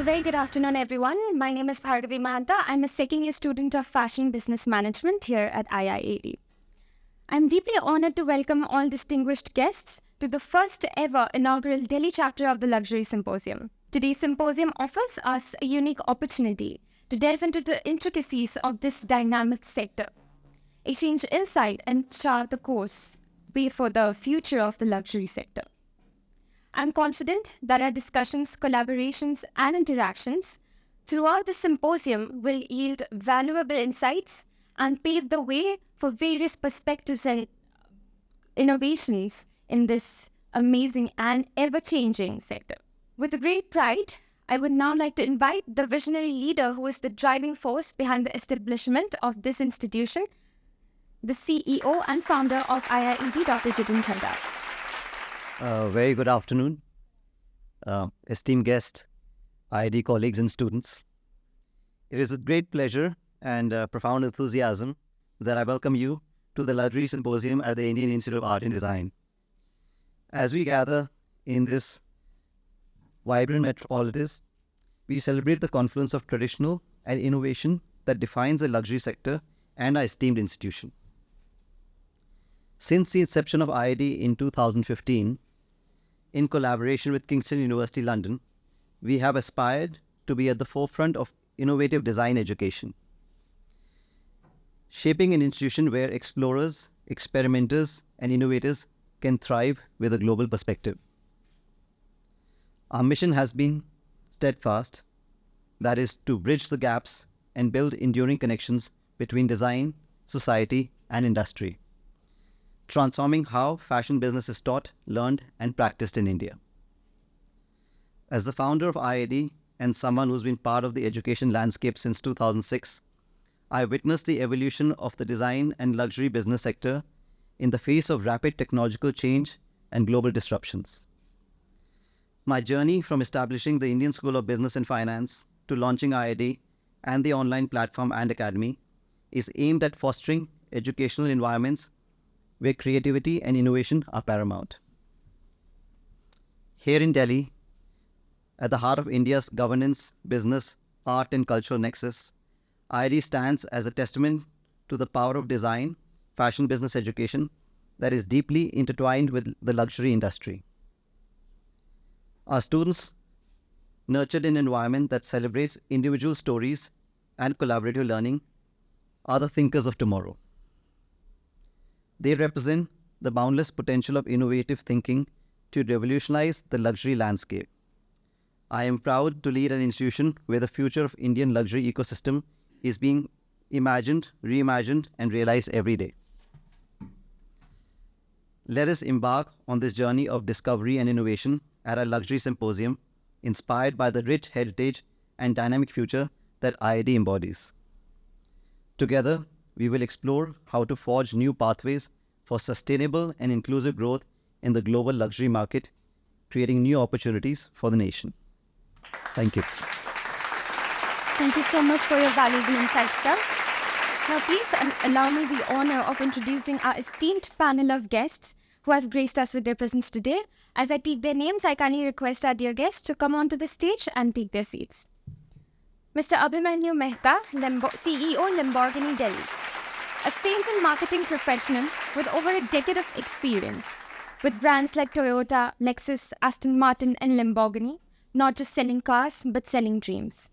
very good afternoon, everyone. My name is 𝗟𝗂𝗵𝗽𝗍 Mehta. I'm a second-year student of Fashion Business Management here at IIAD. I'm deeply honored to welcome all distinguished guests to the first ever inaugural Delhi chapter of the Luxury Symposium. Today's symposium offers us a unique opportunity to delve into the intricacies of this dynamic sector, exchange insight, and chart the course for the future of the luxury sector. I'm confident that our discussions, collaborations, and interactions throughout the symposium will yield valuable insights and pave the way for various perspectives and innovations in this amazing and ever-changing sector. With great pride, I would now like to invite the visionary leader who is the driving force behind the establishment of this institution, the CEO and founder of IIAD, Dr. Jitin Chadha. Very good afternoon, esteemed guests, IIAD colleagues and students. It is with great pleasure and profound enthusiasm that I welcome you to the Luxury Symposium at the Indian Institute of Art and Design. As we gather in this vibrant metropolis, we celebrate the confluence of traditional and innovation that defines the luxury sector and our esteemed institution. Since the inception of IIAD in 2015, in collaboration with Kingston University London, we have aspired to be at the forefront of innovative design education, shaping an institution where explorers, experimenters, and innovators can thrive with a global perspective. Our mission has been steadfast, that is, to bridge the gaps and build enduring connections between design, society, and industry, transforming how fashion business is taught, learned, and practiced in India. As the founder of IIAD and someone who's been part of the education landscape since 2006, I witnessed the evolution of the design and luxury business sector in the face of rapid technological change and global disruptions. My journey from establishing the Indian School of Business and Finance to launching IIAD and the online platform and academy is aimed at fostering educational environments where creativity and innovation are paramount. Here in Delhi, at the heart of India's governance, business, art, and cultural nexus, IIAD stands as a testament to the power of design, fashion business education that is deeply intertwined with the luxury industry. Our students, nurtured in an environment that celebrates individual stories and collaborative learning, are the thinkers of tomorrow. They represent the boundless potential of innovative thinking to revolutionize the luxury landscape. I am proud to lead an institution where the future of Indian luxury ecosystem is being imagined, reimagined, and realized every day. Let us embark on this journey of discovery and innovation at our Luxury Symposium, inspired by the rich heritage and dynamic future that IIAD embodies. Together, we will explore how to forge new pathways for sustainable and inclusive growth in the global luxury market, creating new opportunities for the nation. Thank you. Thank you so much for your valuable insights, sir. Now, please allow me the honor of introducing our esteemed panel of guests who have graced us with their presence today. As I take their names, I kindly request our dear guests to come onto the stage and take their seats. Mr. Abhimanyu Mehta, CEO, Lamborghini Delhi. A sales and marketing professional with over a decade of experience with brands like Toyota, Lexus, Aston Martin, and Lamborghini, not just selling cars, but selling dreams.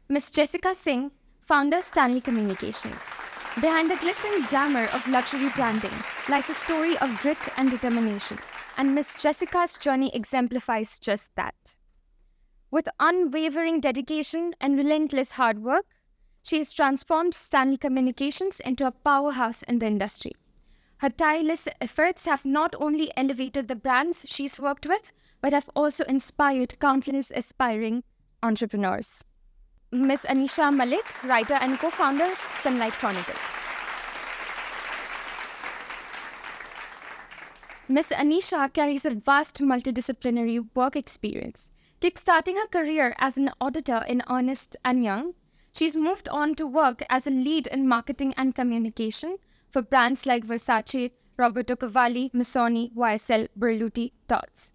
Ms. Jessica Singh, founder, Stanley Communications. Behind the glitz and glamour of luxury branding lies a story of grit and determination, and Ms. Jessica's journey exemplifies just that. With unwavering dedication and relentless hard work, she has transformed Stanley Communications into a powerhouse in the industry. Her tireless efforts have not only elevated the brands she's worked with, but have also inspired countless aspiring entrepreneurs. Ms. Anisha Malik, writer and co-founder, Chronicle. Ms. Anisha carries a vast multidisciplinary work experience. Kickstarting her career as an auditor in Ernst & Young, she's moved on to work as a lead in marketing and communication for brands like Versace, Roberto Cavalli, Missoni, YSL, Berluti, Tod's.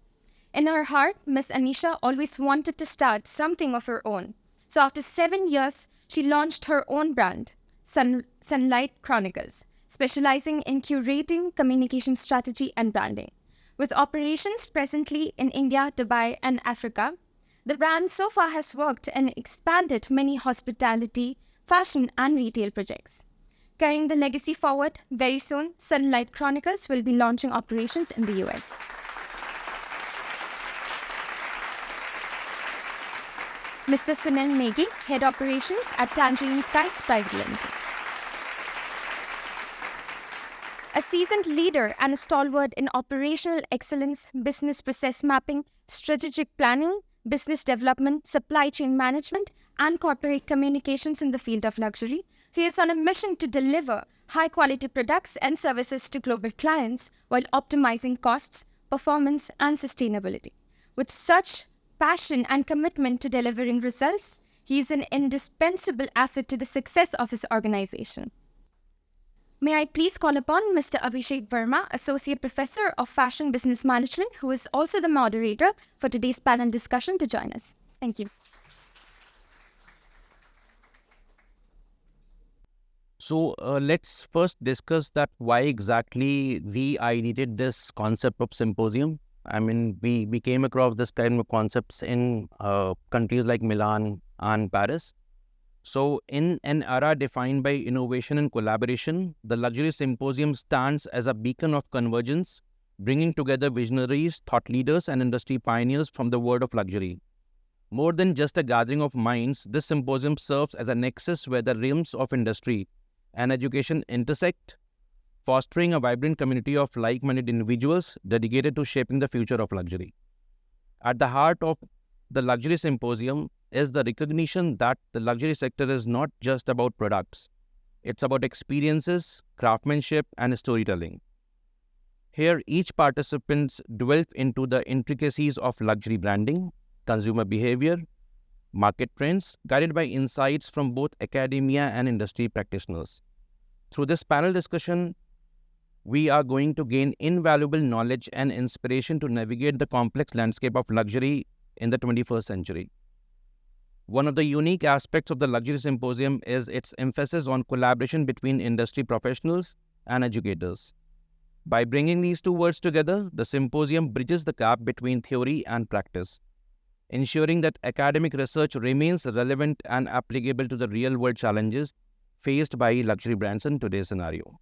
In her heart, Miss Anisha always wanted to start something of her own. So after 7 years, she launched her own brand, Sunlight Chronicles, specializing in curating communication strategy and branding. With operations presently in India, Dubai, and Africa, the brand so far has worked and expanded many hospitality, fashion, and retail projects. Carrying the legacy forward, very soon, Sunlight Chronicles will be launching operations in the US. Mr. Sunil Negi, Head Operations at Tangerine Skies Pvt Ltd. A seasoned leader and a stalwart in operational excellence, business process mapping, strategic planning, business development, supply chain management, and corporate communications in the field of luxury, he is on a mission to deliver high-quality products and services to global clients while optimizing costs, performance, and sustainability. With such passion and commitment to delivering results, he is an indispensable asset to the success of his organization. May I please call upon Mr. 𝗍𝘂𝗃𝗿𝗵, Associate Professor of Fashion Business Management, who is also the moderator for today's panel discussion, to join us. Thank you. So let's first discuss that why exactly we ideated this concept of symposium. I mean, we came across this kind of concepts in countries like Milan and Paris. So in an era defined by innovation and collaboration, the Luxury Symposium stands as a beacon of convergence, bringing together visionaries, thought leaders, and industry pioneers from the world of luxury. More than just a gathering of minds, this symposium serves as a nexus where the realms of industry and education intersect, fostering a vibrant community of like-minded individuals dedicated to shaping the future of luxury. At the heart of the Luxury Symposium is the recognition that the luxury sector is not just about products. It's about experiences, craftsmanship, and storytelling. Here, each participant delves into the intricacies of luxury branding, consumer behavior, market trends, guided by insights from both academia and industry practitioners. Through this panel discussion, we are going to gain invaluable knowledge and inspiration to navigate the complex landscape of luxury in the 21st century. One of the unique aspects of the Luxury Symposium is its emphasis on collaboration between industry professionals and educators. By bringing these two worlds together, the symposium bridges the gap between theory and practice, ensuring that academic research remains relevant and applicable to the real-world challenges faced by luxury brands in today's scenario.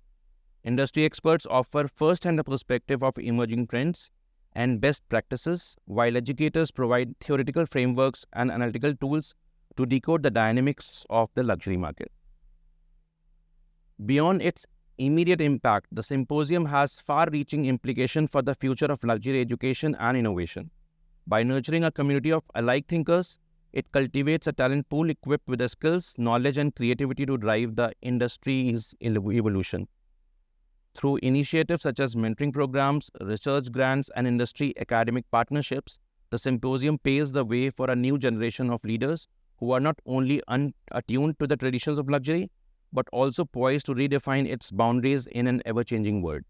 Industry experts offer first-hand perspective of emerging trends and best practices, while educators provide theoretical frameworks and analytical tools to decode the dynamics of the luxury market. Beyond its immediate impact, the symposium has far-reaching implications for the future of luxury education and innovation. By nurturing a community of alike thinkers, it cultivates a talent pool equipped with the skills, knowledge, and creativity to drive the industry's evolution. Through initiatives such as mentoring programs, research grants, and industry academic partnerships, the symposium paves the way for a new generation of leaders who are not only attuned to the traditions of luxury, but also poised to redefine its boundaries in an ever-changing world.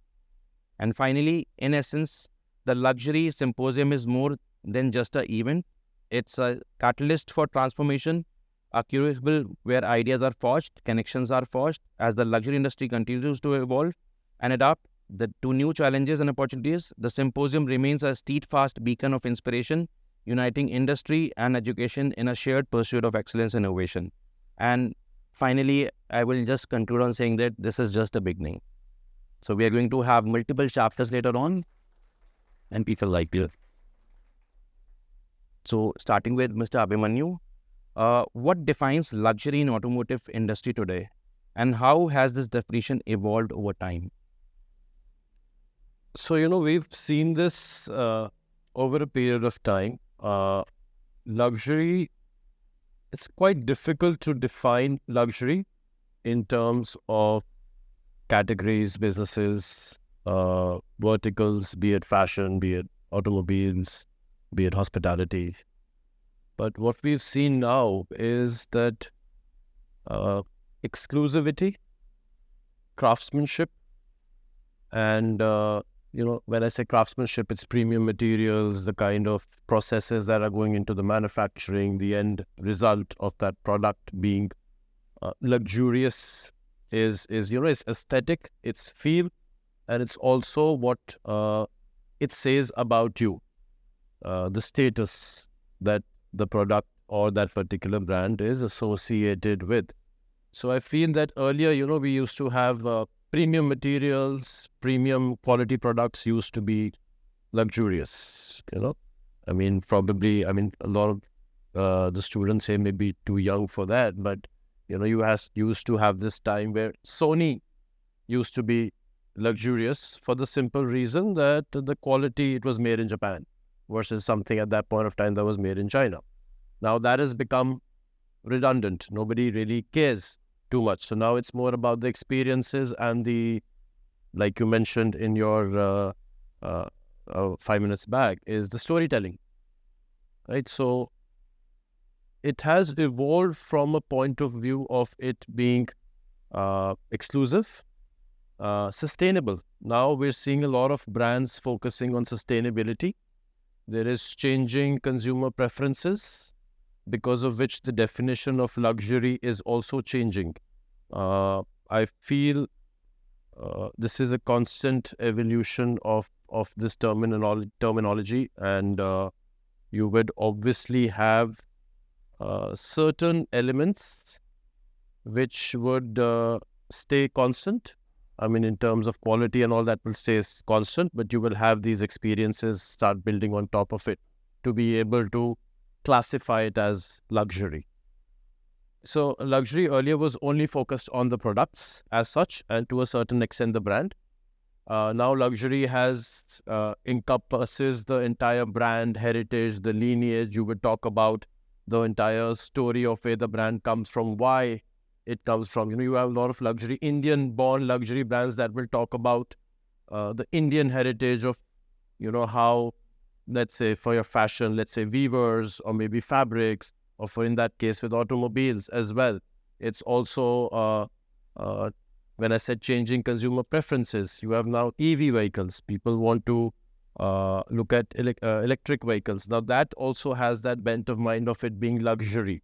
And finally, in essence, the Luxury Symposium is more than just an event. It's a catalyst for transformation, a crucible where ideas are forged, connections are forged as the luxury industry continues to evolve and adapt to new challenges and opportunities. The symposium remains a steadfast beacon of inspiration, uniting industry and education in a shared pursuit of excellence and innovation. And finally, I will just conclude on saying that this is just a beginning. So we are going to have multiple chapters later on, and people like it. So starting with Mr. Abhimanyu, what defines luxury in automotive industry today, and how has this definition evolved over time? So, we've seen this over a period of time. Luxury, it's quite difficult to define luxury in terms of categories, businesses, verticals, be it fashion, be it automobiles, be it hospitality. But what we've seen now is that exclusivity, craftsmanship, and when I say craftsmanship, it's premium materials, the kind of processes that are going into the manufacturing, the end result of that product being luxurious is it's aesthetic, it's feel, and it's also what it says about you, the status that the product or that particular brand is associated with. So I feel that earlier, we used to have premium materials, premium quality products used to be luxurious, I mean, probably, a lot of the students here may be too young for that, but, you used to have this time where Sony used to be luxurious for the simple reason that the quality, it was made in Japan versus something at that point of time that was made in China. Now that has become redundant. Nobody really cares too much. So now it's more about the experiences and the, like you mentioned in your 5 minutes back, is the storytelling, right? So it has evolved from a point of view of it being exclusive, sustainable. Now we're seeing a lot of brands focusing on sustainability. There is changing consumer preferences, because of which the definition of luxury is also changing. I feel this is a constant evolution of this terminology, and you would obviously have certain elements which would stay constant. I mean, in terms of quality and all that will stay constant, but you will have these experiences start building on top of it to be able to classify it as luxury. So luxury earlier was only focused on the products as such, and to a certain extent the brand. Now luxury has encompasses the entire brand heritage, the lineage. You would talk about the entire story of where the brand comes from, why it comes from. You have a lot of luxury, Indian-born luxury brands that will talk about the Indian heritage of, how, let's say, for your fashion, let's say weavers or maybe fabrics, or for in that case with automobiles as well. It's also, when I said changing consumer preferences, you have now EV vehicles. People want to look at electric vehicles. Now that also has that bent of mind of it being luxury.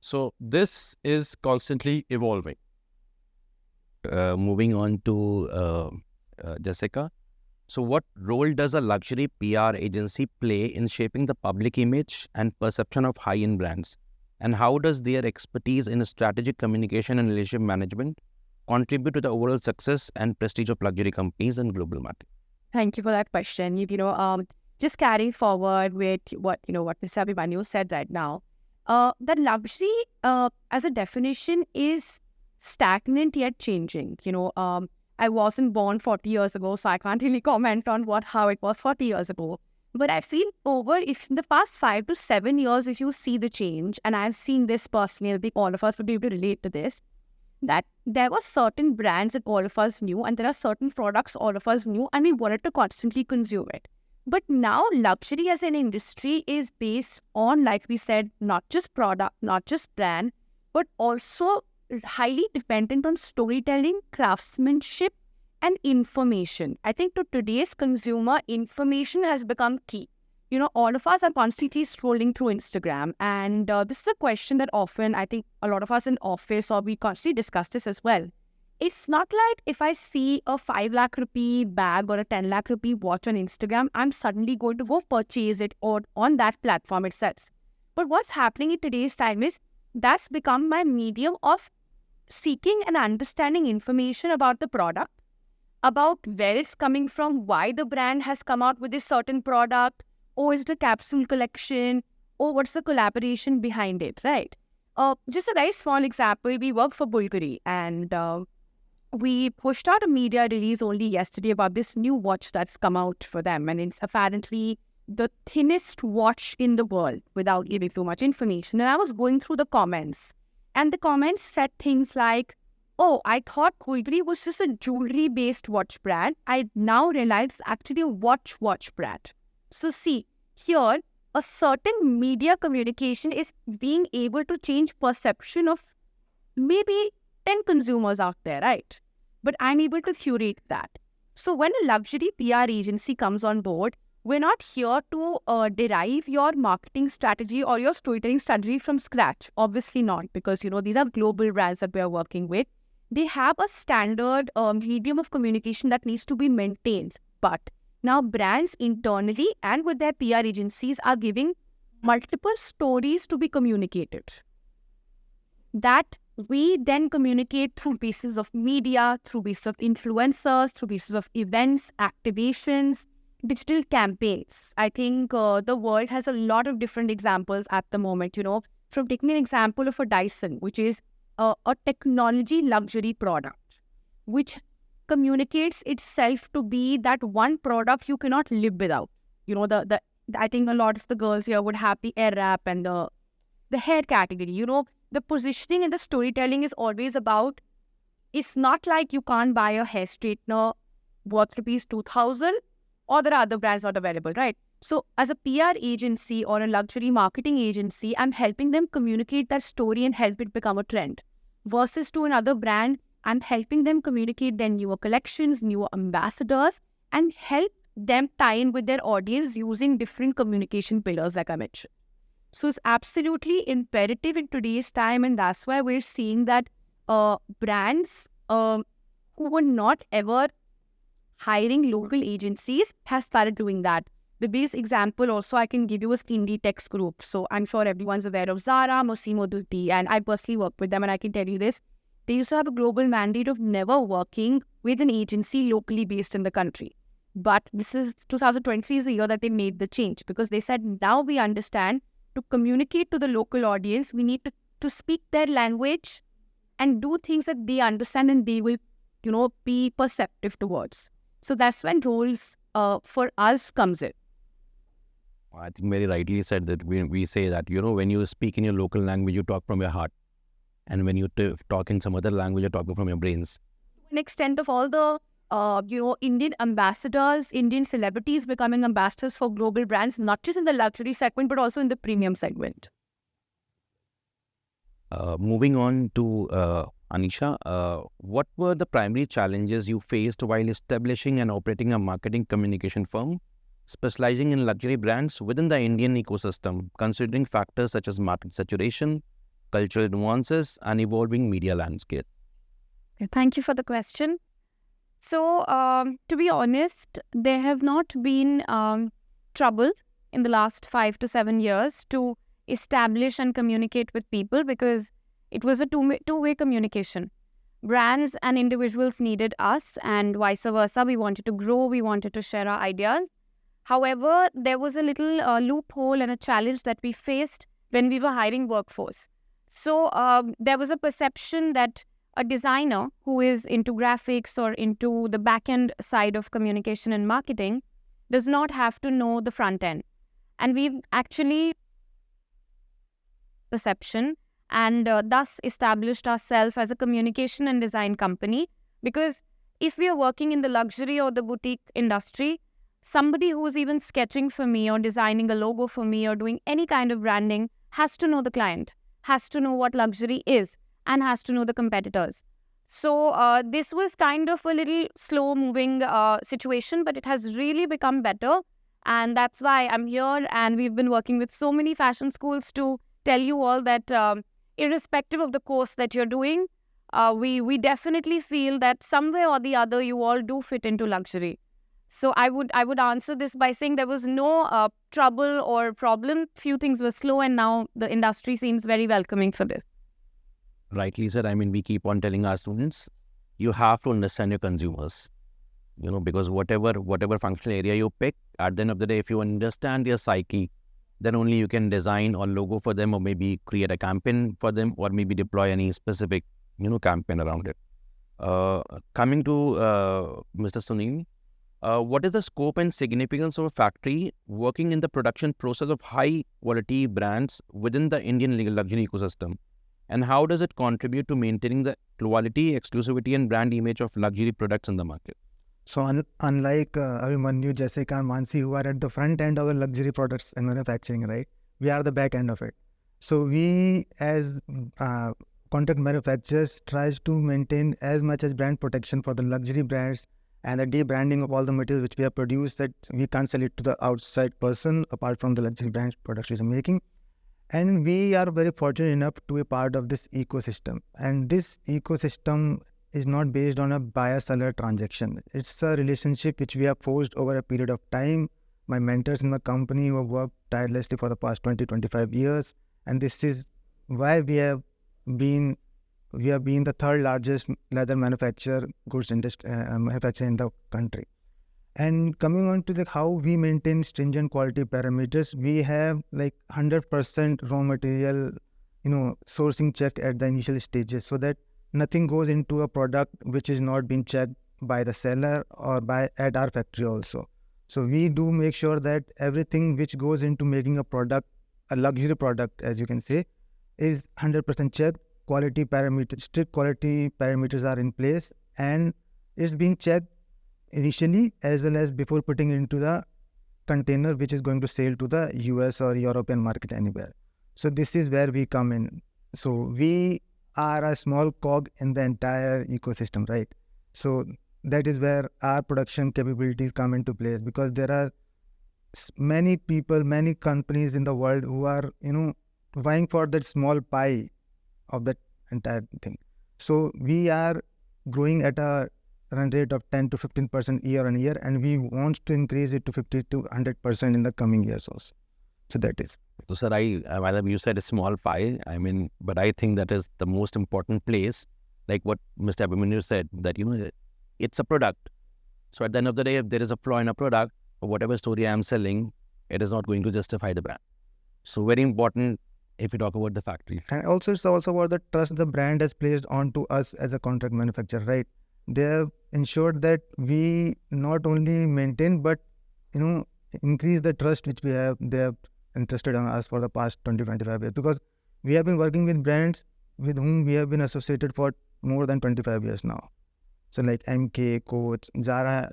So this is constantly evolving. Moving on to Jessica. So what role does a luxury PR agency play in shaping the public image and perception of high-end brands? And how does their expertise in strategic communication and relationship management contribute to the overall success and prestige of luxury companies in global market? Thank you for that question. Just carrying forward with what Mr. Abhimanyu said right now, that luxury as a definition is stagnant yet changing. I wasn't born 40 years ago, so I can't really comment on how it was 40 years ago. But I've seen if in the past 5 to 7 years, if you see the change, and I've seen this personally, I think all of us would be able to relate to this, that there were certain brands that all of us knew, and there are certain products all of us knew, and we wanted to constantly consume it. But now luxury as an industry is based on, like we said, not just product, not just brand, but also highly dependent on storytelling, craftsmanship, and information. I think to today's consumer, information has become key. All of us are constantly scrolling through Instagram, and this is a question that often, I think a lot of us in office, or we constantly discuss this as well. It's not like if I see a 5 lakh rupee bag or a 10 lakh rupee watch on Instagram, I'm suddenly going to go purchase it or on that platform itself. But what's happening in today's time is that's become my medium of seeking and understanding information about the product, about where it's coming from, why the brand has come out with this certain product, or is it a capsule collection, or what's the collaboration behind it, right? Just a very small example, we work for Bulgari, and we pushed out a media release only yesterday about this new watch that's come out for them, and it's apparently the thinnest watch in the world, without giving too much information. And I was going through the comments, and the comments said things like, oh, I thought Bulgari was just a jewelry-based watch brand. I now realize it's actually a watch brand. So see, here, a certain media communication is being able to change perception of maybe 10 consumers out there, right? But I'm able to curate that. So when a luxury PR agency comes on board, we're not here to derive your marketing strategy or your storytelling strategy from scratch. Obviously not, because, these are global brands that we are working with. They have a standard medium of communication that needs to be maintained. But now brands internally and with their PR agencies are giving multiple stories to be communicated, that we then communicate through basis of media, through basis of influencers, through basis of events, activations, digital campaigns. I think the world has a lot of different examples at the moment, from taking an example of a Dyson, which is a technology luxury product, which communicates itself to be that one product you cannot live without. I think a lot of the girls here would have the air wrap and the hair category. The positioning and the storytelling is always about, it's not like you can't buy a hair straightener worth rupees 2,000 or there are other brands not available, right? So as a PR agency or a luxury marketing agency, I'm helping them communicate that story and help it become a trend. Versus to another brand, I'm helping them communicate their newer collections, newer ambassadors, and help them tie in with their audience using different communication pillars like I mentioned. So it's absolutely imperative in today's time, and that's why we're seeing that brands who were not ever hiring local agencies have started doing that. The base example also I can give you is Indie Tech's group. So I'm sure everyone's aware of Zara, Massimo Dutti, and I personally work with them, and I can tell you this. They used to have a global mandate of never working with an agency locally based in the country. But this is 2023 is the year that they made the change, because they said, now we understand to communicate to the local audience, we need to speak their language and do things that they understand and they will, be perceptive towards. So that's when roles for us comes in. I think very rightly said that we say that, when you speak in your local language, you talk from your heart. And when you talk in some other language, you're talking from your brains. To an extent of all the, Indian ambassadors, Indian celebrities becoming ambassadors for global brands, not just in the luxury segment, but also in the premium segment. Moving on to Anisha, what were the primary challenges you faced while establishing and operating a marketing communication firm specializing in luxury brands within the Indian ecosystem, considering factors such as market saturation, cultural nuances, and evolving media landscape? Thank you for the question. So, to be honest, there have not been trouble in the last 5 to 7 years to establish and communicate with people, because it was a two-way communication. Brands and individuals needed us, and vice versa. We wanted to grow, we wanted to share our ideas. However, there was a little loophole and a challenge that we faced when we were hiring workforce. So there was a perception that a designer who is into graphics or into the back-end side of communication and marketing does not have to know the front end. And we've actually perception and thus established ourselves as a communication and design company, because if we are working in the luxury or the boutique industry, somebody who's even sketching for me or designing a logo for me or doing any kind of branding has to know the client, has to know what luxury is, and has to know the competitors. So this was kind of a little slow-moving situation, but it has really become better. And that's why I'm here, and we've been working with so many fashion schools to tell you all that irrespective of the course that you're doing, we definitely feel that somewhere or the other you all do fit into luxury. So I would answer this by saying there was no trouble or problem. Few things were slow, and now the industry seems very welcoming for this. Rightly said. I mean, we keep on telling our students, you have to understand your consumers, because whatever functional area you pick, at the end of the day, if you understand their psyche, then only you can design or logo for them, or maybe create a campaign for them, or maybe deploy any specific, campaign around it. Coming to Mr. Sunil, what is the scope and significance of a factory working in the production process of high-quality brands within the Indian luxury ecosystem? And how does it contribute to maintaining the quality, exclusivity, and brand image of luxury products in the market? So unlike Abhimanyu, Jessica, and Mansi, who are at the front end of the luxury products and manufacturing, right? We are the back end of it. So we, as contract manufacturers, tries to maintain as much as brand protection for the luxury brands and the de-branding of all the materials which we have produced, that we can't sell it to the outside person apart from the luxury brand products we are making. And we are very fortunate enough to be part of this ecosystem. And this ecosystem is not based on a buyer-seller transaction. It's a relationship which we have forged over a period of time. My mentors in my company who have worked tirelessly for the past 20-25 years. And this is why we have been the third largest leather manufacturer, goods industry manufacturer in the country. And coming on to how we maintain stringent quality parameters, we have like 100% raw material, sourcing check at the initial stages, so that nothing goes into a product which is not being checked by the seller or at our factory also. So we do make sure that everything which goes into making a product, a luxury product, as you can say, is 100% checked. Strict quality parameters are in place, and it's being checked initially as well as before putting it into the container which is going to sail to the US or European market anywhere. So this is where we come in. So we are a small cog in the entire ecosystem, right? So that is where our production capabilities come into place, because there are many people, many companies in the world who are, vying for that small pie of that entire thing. So we are growing at a run rate of 10 to 15% year on year, and we want to increase it to 50 to 100% in the coming years also. So that is. So sir, Madam, you said a small pie, but I think that is the most important place, like what Mr. Abhimanyu said, that, it's a product. So at the end of the day, if there is a flaw in a product, or whatever story I am selling, it is not going to justify the brand. So very important if you talk about the factory. And also it's also about the trust the brand has placed onto us as a contract manufacturer, right? They have ensured that we not only maintain but, increase the trust which they have entrusted on us for the past 20-25 years. Because we have been working with brands with whom we have been associated for more than 25 years now. So like MK, Coach, Zara,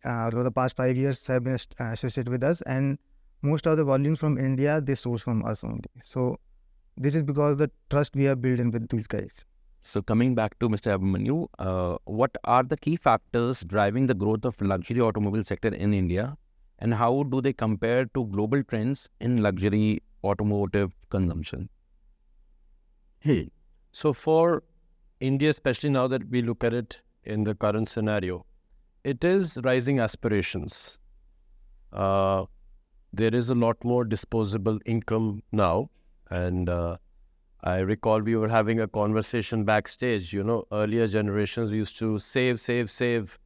over the past 5 years have been associated with us, and most of the volumes from India, they source from us only. So this is because of the trust we have built in with these guys. So coming back to Mr. Abhimanyu, what are the key factors driving the growth of luxury automobile sector in India, and how do they compare to global trends in luxury automotive consumption? So for India, especially now that we look at it in the current scenario, it is rising aspirations. There is a lot more disposable income now, and I recall we were having a conversation backstage. Earlier generations used to save,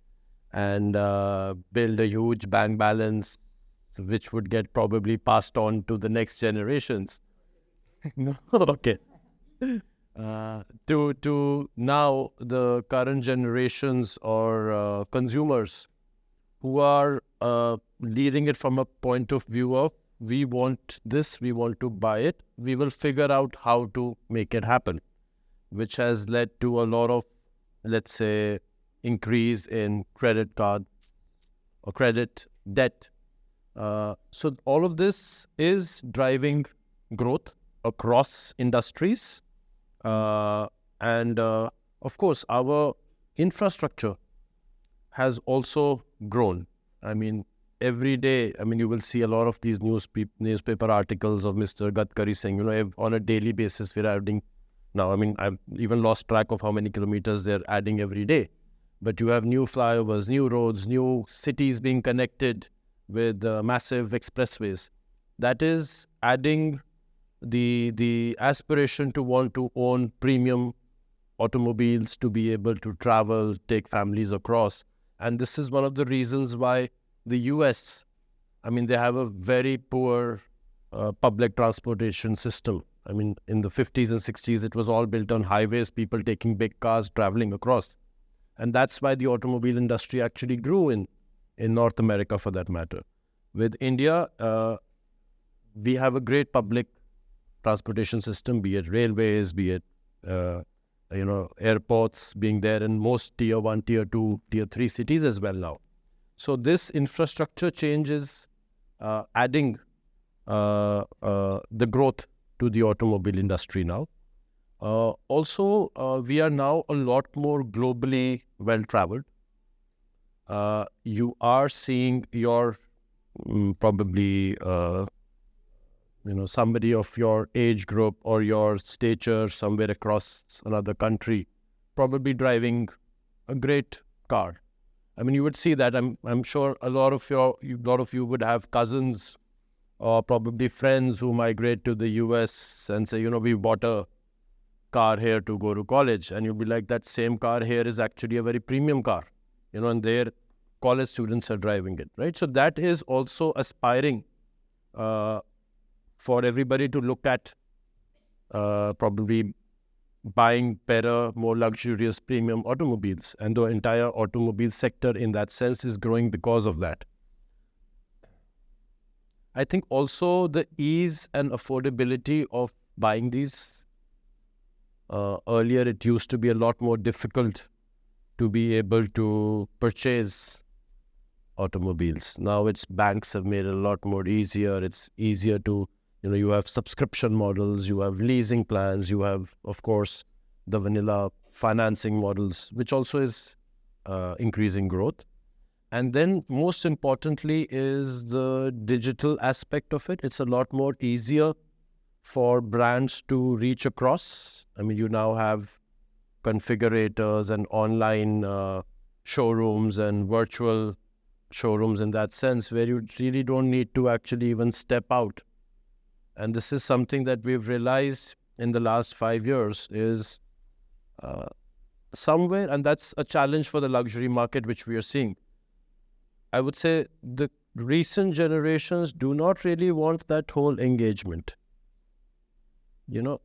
and build a huge bank balance, which would get probably passed on to the next generations. No, okay. To now the current generations or consumers who are leading it from a point of view of, we want this, we want to buy it, we will figure out how to make it happen, which has led to a lot of, let's say, increase in credit cards or credit debt. So all of this is driving growth across industries. And of course, our infrastructure has also grown. Every day, you will see a lot of these newspaper articles of Mr. Gadkari saying, on a daily basis, we're adding. Now, I've even lost track of how many kilometers they're adding every day. But you have new flyovers, new roads, new cities being connected with massive expressways. That is adding the aspiration to want to own premium automobiles, to be able to travel, take families across. And this is one of the reasons why the US, they have a very poor public transportation system. In the 50s and 60s, it was all built on highways, people taking big cars, traveling across. And that's why the automobile industry actually grew in North America, for that matter. With India, we have a great public transportation system, be it railways, be it airports being there in most tier 1, tier 2, tier 3 cities as well now. So this infrastructure change is adding the growth to the automobile industry now. Also, we are now a lot more globally well-traveled. you are seeing your probably somebody of your age group or your stature somewhere across another country, probably driving a great car. I mean, you would see that. I'm sure a lot of you would have cousins or probably friends who migrate to the US and say, we bought a car here to go to college, and you'll be like, that same car here is actually a very premium car, and their college students are driving it, right? So that is also aspiring for everybody to look at probably buying better, more luxurious premium automobiles, and the entire automobile sector in that sense is growing because of that. I think also the ease and affordability of buying these. Earlier, it used to be a lot more difficult to be able to purchase automobiles. Now banks have made it a lot more easier. It's easier to, you have subscription models, you have leasing plans, you have, of course, the vanilla financing models, which also is increasing growth. And then most importantly is the digital aspect of it. It's a lot more easier for brands to reach across. I mean, you now have configurators and online showrooms and virtual showrooms in that sense, where you really don't need to actually even step out. And this is something that we've realized in the last 5 years is somewhere, and that's a challenge for the luxury market, which we are seeing. I would say the recent generations do not really want that whole engagement.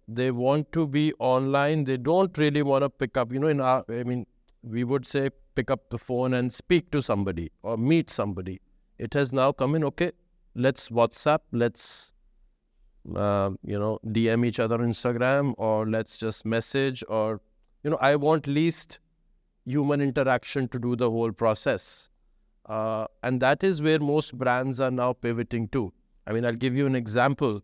They want to be online. They don't really want to pick up, we would say pick up the phone and speak to somebody or meet somebody. It has now come in, okay, let's WhatsApp, let's, DM each other on Instagram, or let's just message, or, I want least human interaction to do the whole process. And that is where most brands are now pivoting to. I mean, I'll give you an example.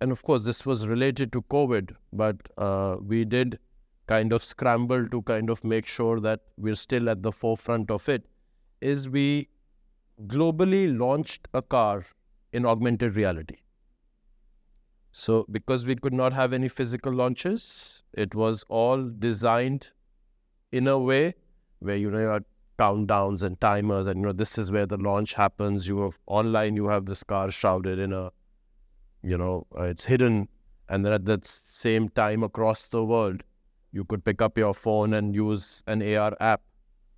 And of course, this was related to COVID, but we did kind of scramble to kind of make sure that we're still at the forefront of it, is we globally launched a car in augmented reality. So because we could not have any physical launches, it was all designed in a way where, you have countdowns and timers, and, this is where the launch happens. You have online, you have this car shrouded in a, it's hidden. And then at that same time across the world, you could pick up your phone and use an AR app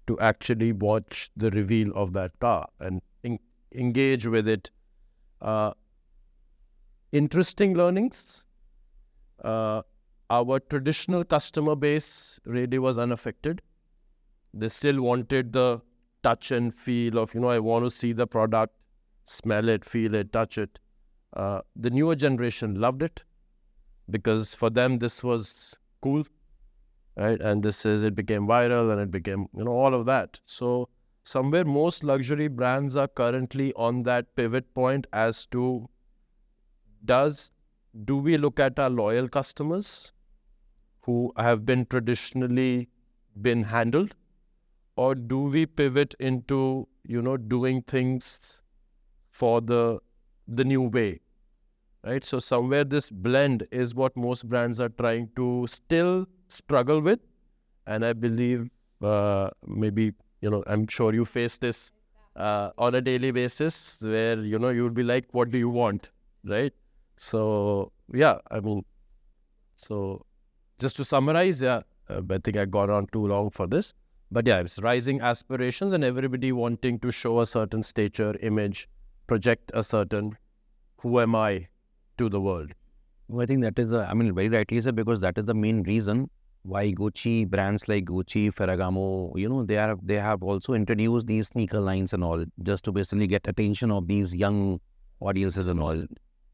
to actually watch the reveal of that car and engage with it. Interesting learnings. Our traditional customer base really was unaffected. They still wanted the touch and feel of, I want to see the product, smell it, feel it, touch it. The newer generation loved it because for them this was cool, right? And it became viral and it became, all of that. So somewhere most luxury brands are currently on that pivot point as to do we look at our loyal customers who have been traditionally been handled, or do we pivot into, doing things for the new way, right? So somewhere this blend is what most brands are trying to still struggle with. And I believe maybe, I'm sure you face this on a daily basis where, you'll be like, what do you want, right? So, yeah, so just to summarize, I think I got on too long for this. But yeah, it's rising aspirations and everybody wanting to show a certain stature, image, project a certain who am I to the world. Well, I think that is, very rightly said, because that is the main reason why Gucci, brands like Gucci, Ferragamo, they have also introduced these sneaker lines and all, just to basically get attention of these young audiences and all.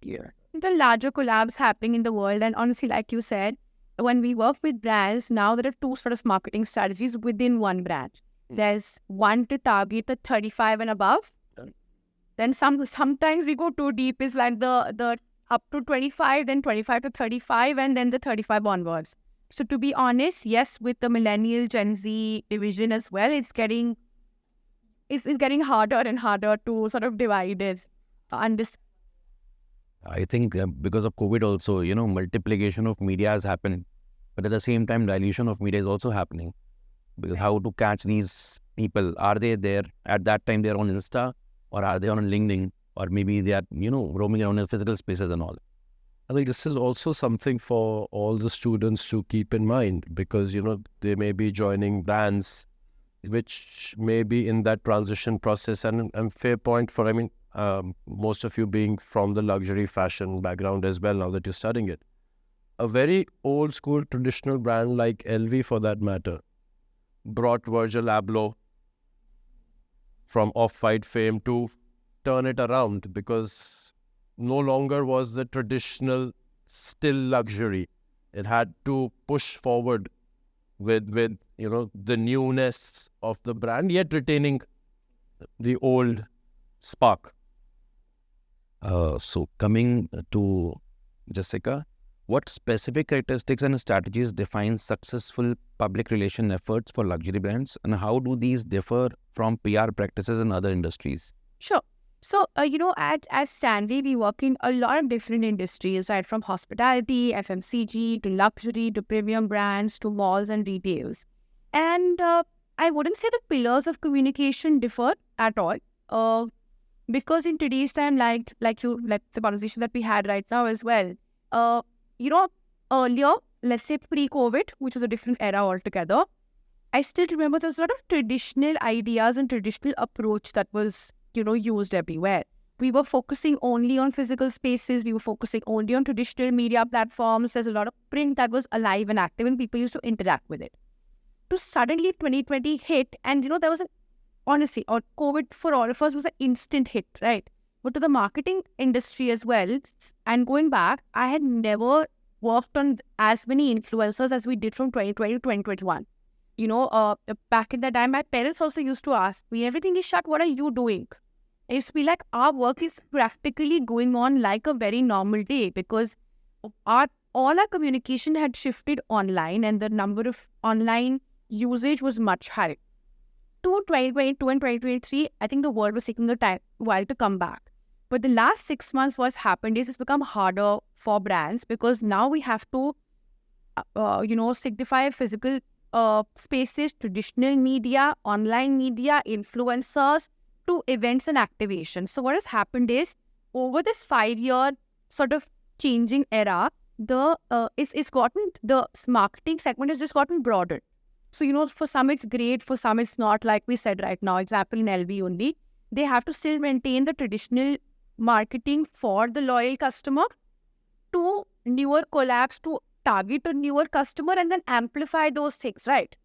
Yeah. The larger collabs happening in the world, and honestly, like you said, when we work with brands, now there are two sort of marketing strategies within one brand. There's one to target the 35 and above. Then sometimes we go too deep, is like the up to 25, then 25 to 35, and then the 35 onwards. So to be honest, yes, with the millennial Gen Z division as well, it's getting harder and harder to sort of divide it, understand. I think because of COVID also, multiplication of media has happened. But at the same time, dilution of media is also happening. Because how to catch these people? Are they there at that time? They're on Insta, or are they on LinkedIn, or maybe they are roaming around in physical spaces and all. I think this is also something for all the students to keep in mind, because they may be joining brands which may be in that transition process, and fair point for most of you being from the luxury fashion background as well now that you're studying it. A very old school traditional brand like LV, for that matter, brought Virgil Abloh from Off-White fame to turn it around, because no longer was the traditional still luxury. It had to push forward with the newness of the brand, yet retaining the old spark. So coming to Jessica, what specific characteristics and strategies define successful public relation efforts for luxury brands, and how do these differ from PR practices in other industries? Sure. So, at Stanley, we work in a lot of different industries, right? From hospitality, FMCG, to luxury, to premium brands, to malls and retails. And I wouldn't say the pillars of communication differ at all. Because in today's time, like the conversation that we had right now as well, earlier, let's say pre-COVID, which was a different era altogether, I still remember there's a lot of traditional ideas and traditional approach that was used everywhere. We were focusing only on physical spaces. We were focusing only on traditional media platforms. There's a lot of print that was alive and active, and people used to interact with it. To suddenly 2020 hit, and there was honestly, or COVID for all of us was an instant hit, right? But to the marketing industry as well, and going back, I had never worked on as many influencers as we did from 2020 to 2021. Back in that time, my parents also used to ask me, everything is shut, what are you doing? It used to be like, our work is practically going on like a very normal day, because all our communication had shifted online, and the number of online usage was much higher. To 2022 and 2023, I think the world was taking a while to come back. But the last 6 months, what's happened is it's become harder for brands, because now we have to, signify physical spaces, traditional media, online media, influencers, to events and activations. So what has happened is, over this 5-year sort of changing era, the marketing segment has just gotten broader. So, for some it's great, for some it's not, like we said right now, example in LV only. They have to still maintain the traditional marketing for the loyal customer, to newer collabs, to target a newer customer and then amplify those things, right?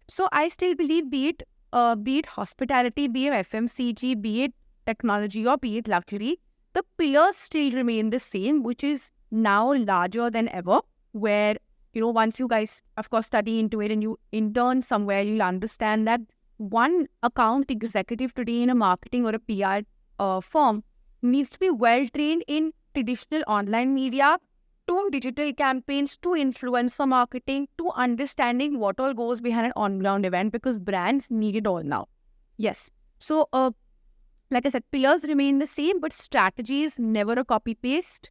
So I still believe, be it hospitality, be it FMCG, be it technology, or be it luxury, the pillars still remain the same, which is now larger than ever, where once you guys, of course, study into it and you intern somewhere, you'll understand that one account executive today in a marketing or a PR firm needs to be well trained in traditional online media, to digital campaigns, to influencer marketing, to understanding what all goes behind an on-ground event, because brands need it all now. Yes. So, like I said, pillars remain the same, but strategy is never a copy-paste.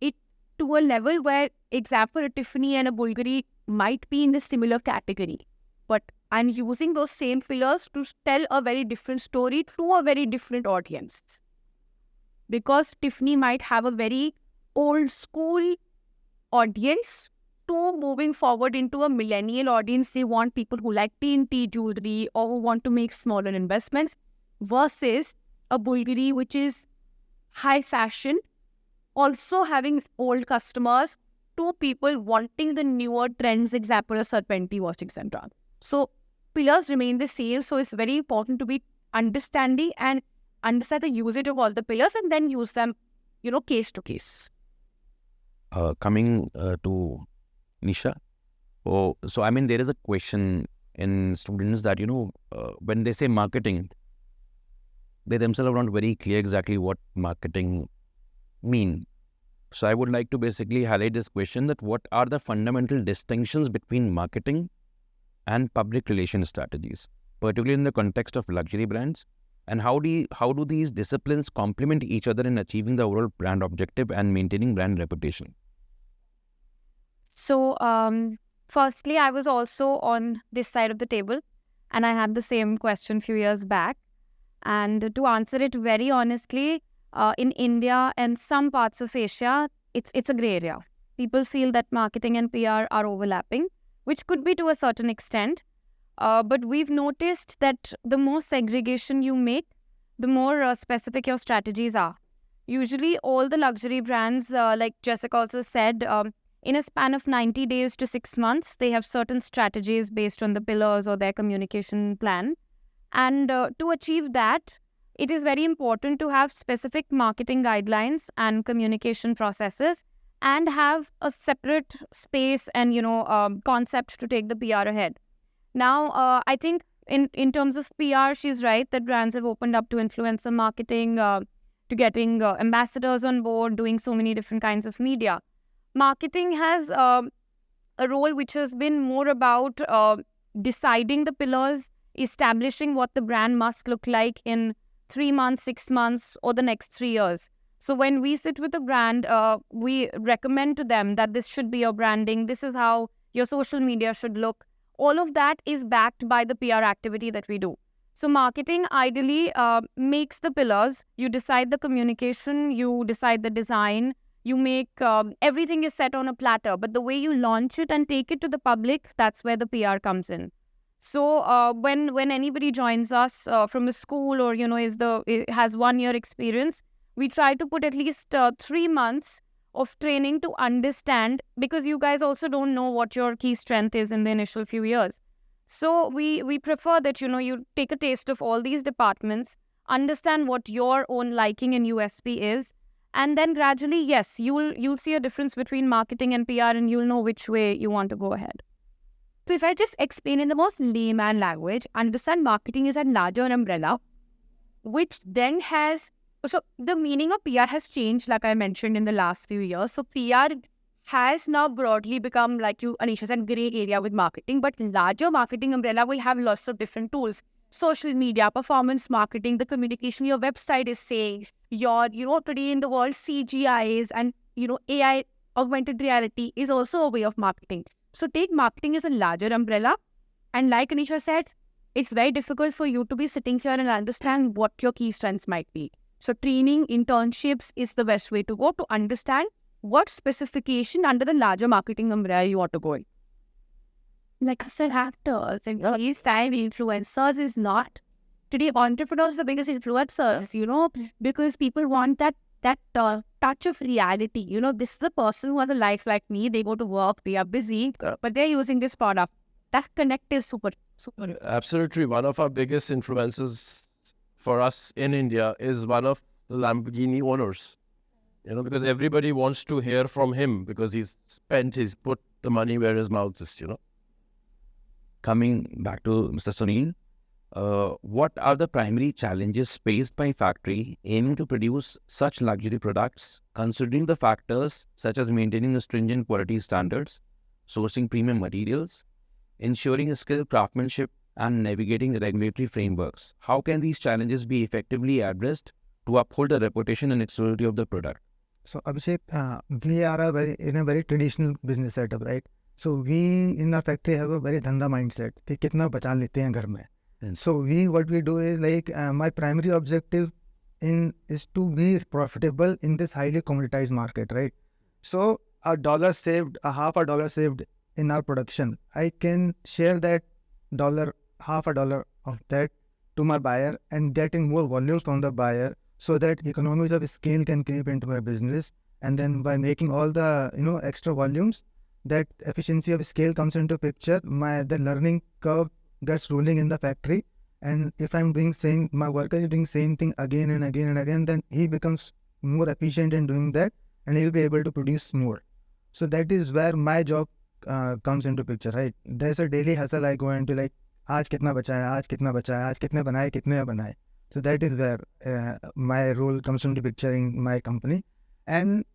It to a level where, example, a Tiffany and a Bulgari might be in the similar category, but I'm using those same pillars to tell a very different story to a very different audience. Because Tiffany might have a very old school audience, to moving forward into a millennial audience. They want people who like TNT jewelry or who want to make smaller investments, versus a Bulgari, which is high fashion, also having old customers, to people wanting the newer trends, example, a 𝗟𝘂𝗵𝗶 watch, etc. So pillars remain the same. So it's very important to be understanding and understand the usage of all the pillars, and then use them, case to case. Coming to Nisha, so there is a question in students that when they say marketing, they themselves are not very clear exactly what marketing mean. So I would like to basically highlight this question, that what are the fundamental distinctions between marketing and public relation strategies, particularly in the context of luxury brands, and how do these disciplines complement each other in achieving the overall brand objective and maintaining brand reputation? So, firstly, I was also on this side of the table, and I had the same question few years back. And to answer it very honestly, in India and some parts of Asia, it's a gray area. People feel that marketing and PR are overlapping, which could be to a certain extent. But we've noticed that the more segregation you make, the more specific your strategies are. Usually, all the luxury brands, like Jessica also said, in a span of 90 days to 6 months, they have certain strategies based on the pillars or their communication plan. And to achieve that, it is very important to have specific marketing guidelines and communication processes, and have a separate space and concept to take the PR ahead. Now, I think in terms of PR, she's right that brands have opened up to influencer marketing, to getting ambassadors on board, doing so many different kinds of media. Marketing has a role which has been more about deciding the pillars, establishing what the brand must look like in 3 months, 6 months, or the next 3 years. So when we sit with a brand, we recommend to them that this should be your branding, this is how your social media should look. All of that is backed by the PR activity that we do. So marketing ideally makes the pillars. You decide the communication, you decide the design, you make everything is set on a platter. But the way you launch it and take it to the public, that's where the PR comes in. So when anybody joins us from a school or has 1 year experience, we try to put at least 3 months of training to understand, because you guys also don't know what your key strength is in the initial few years. So we prefer that you take a taste of all these departments, understand what your own liking and USP is, and then gradually, yes, you'll see a difference between marketing and PR, and you'll know which way you want to go ahead. So if I just explain in the most layman language, understand marketing is a larger umbrella, which then has... So the meaning of PR has changed, like I mentioned, in the last few years. So PR has now broadly become, like you, Anisha said, gray area with marketing. But larger marketing umbrella will have lots of different tools. Social media, performance marketing, the communication your website is saying, your, today in the world, CGIs and, AI, augmented reality is also a way of marketing. So take marketing as a larger umbrella. And like Anisha said, it's very difficult for you to be sitting here and understand what your key strengths might be. So training, internships is the best way to go to understand what specification under the larger marketing umbrella you want to go in. Like I said, actors and these time influencers is not. Today, entrepreneurs are the biggest influencers, because people want that touch of reality. This is a person who has a life like me. They go to work, they are busy, but they're using this product. That connect is super. Absolutely. One of our biggest influencers for us in India is one of the Lamborghini owners, because everybody wants to hear from him because he's put the money where his mouth is, Coming back to Mr. Sunil, what are the primary challenges faced by factory aiming to produce such luxury products, considering the factors such as maintaining the stringent quality standards, sourcing premium materials, ensuring skilled craftsmanship, and navigating regulatory frameworks? How can these challenges be effectively addressed to uphold the reputation and exclusivity of the product? So Abhishek, we are in a very traditional business setup, right? So we in our factory have a very dhanda mindset. कि कितना बचा लेते हैं घर में. So what we do is like my primary objective is to be profitable in this highly commoditized market, right? So a dollar saved, $0.50 saved in our production, I can share that $0.50 of that to my buyer and getting more volumes from the buyer, so that economies of scale can creep into my business. And then by making all the extra volumes, that efficiency of scale comes into picture. The learning curve gets rolling in the factory, and if I'm doing my worker is doing same thing again and again and again, then he becomes more efficient in doing that, and he'll be able to produce more. So that is where my job comes into picture, right? There's a daily hustle I go into, like आज कितना बचा है, आज कितना बचा है, आज कितने बनाए. So that is where my role comes into picture in my company. And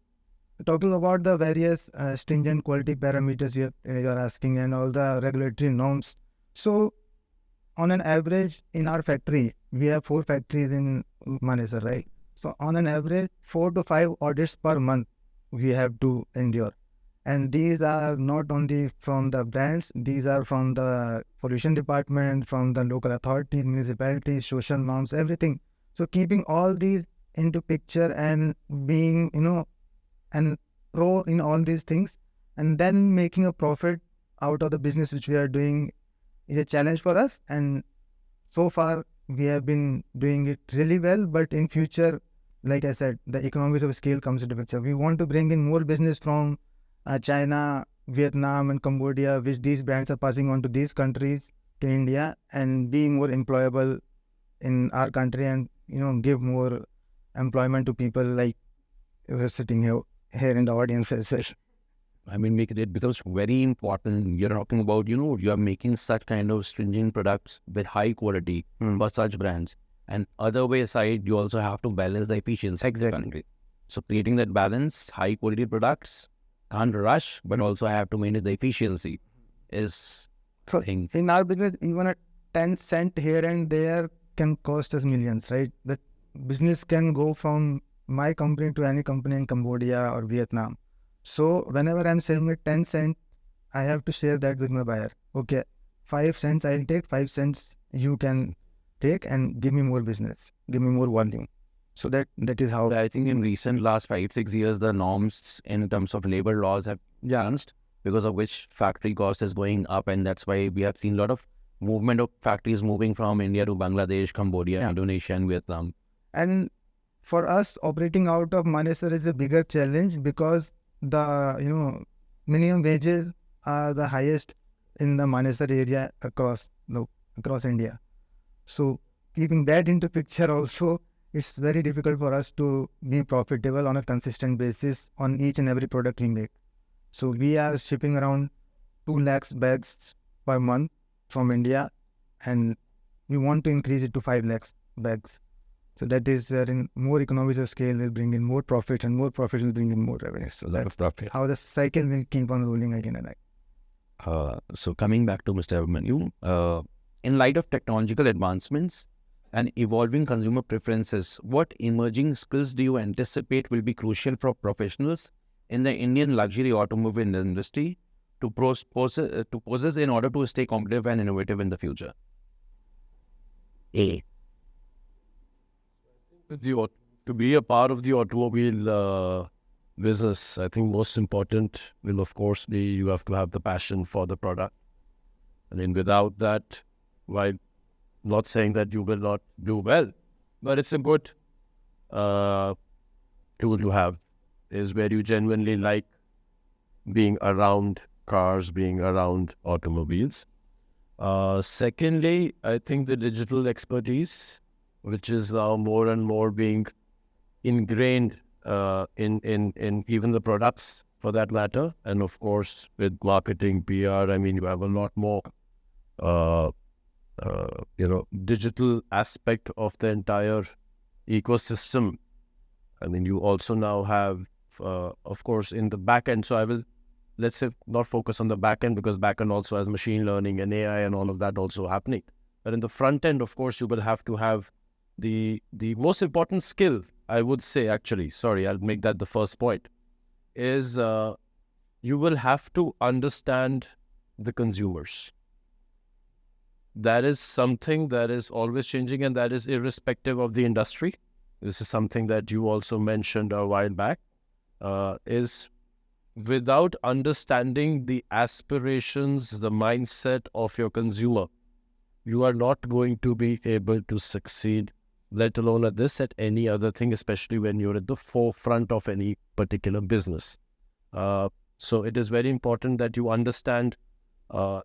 talking about the various stringent quality parameters you're asking and all the regulatory norms. So on an average in our factory, we have 4 factories in Manesar, right? So on an average, 4 to 5 audits per month we have to endure. And these are not only from the brands, these are from the pollution department, from the local authorities, municipalities, social norms, everything. So keeping all these into picture and being, and pro in all these things, and then making a profit out of the business which we are doing is a challenge for us. And so far we have been doing it really well, but in future, like I said, the economies of scale comes into picture. We want to bring in more business from China, Vietnam and Cambodia, which these brands are passing on to these countries, to India, and be more employable in our country, and give more employment to people like who are sitting here in the audience as well. I mean, it becomes very important. You're talking about, you are making such kind of stringent products with high quality for such brands. And other way side, you also have to balance the efficiency. Exactly. So creating that balance, high quality products, can't rush, but also have to maintain the efficiency is So thing. in our business, even a 10 cent here and there can cost us millions, right? That business can go from my company to any company in Cambodia or Vietnam. So whenever I'm selling at 10 cent, I have to share that with my buyer. Okay, 5 cents I'll take, 5 cents you can take, and give me more business, give me more volume. So that is how. I think in recent last 5-6 years, the norms in terms of labor laws have changed, because of which factory cost is going up, and that's why we have seen a lot of movement of factories moving from India to Bangladesh, Cambodia, Indonesia, and Vietnam. And for us, operating out of Manesar is a bigger challenge, because the minimum wages are the highest in the Manesar area across India. So keeping that into picture also, it's very difficult for us to be profitable on a consistent basis on each and every product we make. So we are shipping around 2 lakhs bags per month from India, and we want to increase it to 5 lakhs bags. So that is wherein more economies of scale will bring in more profit, and more profit will bring in more revenue. So that's how the cycle will keep on rolling again and again. So coming back to Mr. Abhimanyu, in light of technological advancements and evolving consumer preferences, what emerging skills do you anticipate will be crucial for professionals in the Indian luxury automobile industry to possess in order to stay competitive and innovative in the future? To be a part of the automobile business, I think most important will of course be you have to have the passion for the product. I mean, without that, while not saying that you will not do well, but it's a good tool to have, is where you genuinely like being around cars, being around automobiles. Secondly, I think the digital expertise, which is now more and more being ingrained in even the products for that matter. And of course, with marketing, PR, I mean, you have a lot more, digital aspect of the entire ecosystem. I mean, you also now have, of course, in the back end. So I will, let's say, not focus on the back end, because back end also has machine learning and AI and all of that also happening. But in the front end, of course, you will have to have the most important skill, I would say, actually, sorry, I'll make that the first point, is you will have to understand the consumers. That is something that is always changing, and that is irrespective of the industry. This is something that you also mentioned a while back, is without understanding the aspirations, the mindset of your consumer, you are not going to be able to succeed, let alone at this, at any other thing, especially when you're at the forefront of any particular business. So it is very important that you understand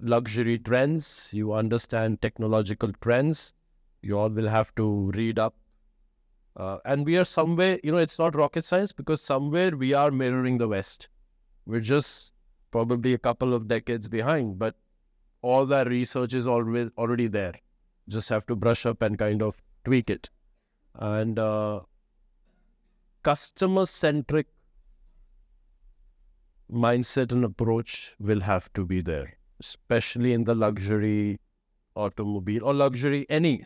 luxury trends, you understand technological trends. You all will have to read up. And we are somewhere, it's not rocket science, because somewhere we are mirroring the West. We're just probably a couple of decades behind, but all that research is always already there. Just have to brush up and kind of tweak it. And customer-centric mindset and approach will have to be there, especially in the luxury automobile or luxury any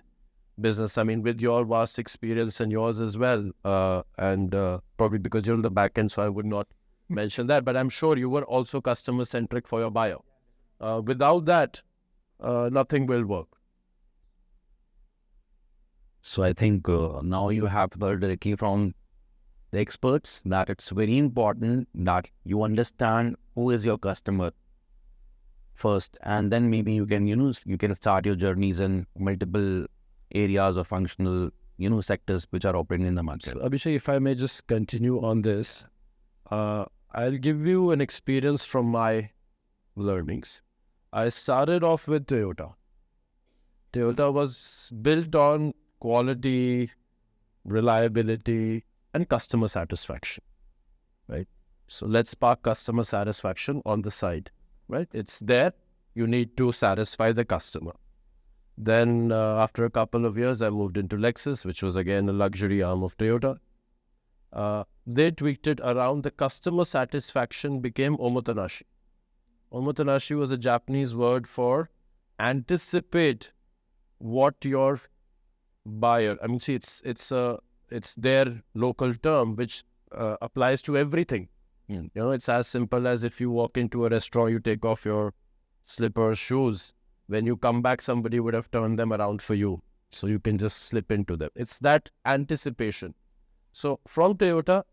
business. I mean, with your vast experience and yours as well, and probably because you're in the back end, so I would not mention that, but I'm sure you were also customer centric for your buyer. Without that, nothing will work. So I think now you have heard directly from the experts that it's very important that you understand who is your customer first, and then maybe you can, you can start your journeys in multiple areas or functional, sectors which are operating in the market. So, Abhishek, if I may just continue on this, I'll give you an experience from my learnings. I started off with Toyota. Toyota was built on quality, reliability, and customer satisfaction, right? So let's park customer satisfaction on the side, right? It's there. You need to satisfy the customer. Then after a couple of years, I moved into Lexus, which was again a luxury arm of Toyota. They tweaked it around. The customer satisfaction became omotenashi. Omotenashi was a Japanese word for anticipate what your buyer. I mean, see, it's their local term which applies to everything. It's as simple as if you walk into a restaurant, you take off your slippers, shoes. When you come back, somebody would have turned them around for you, so you can just slip into them. It's that anticipation. So from Toyota,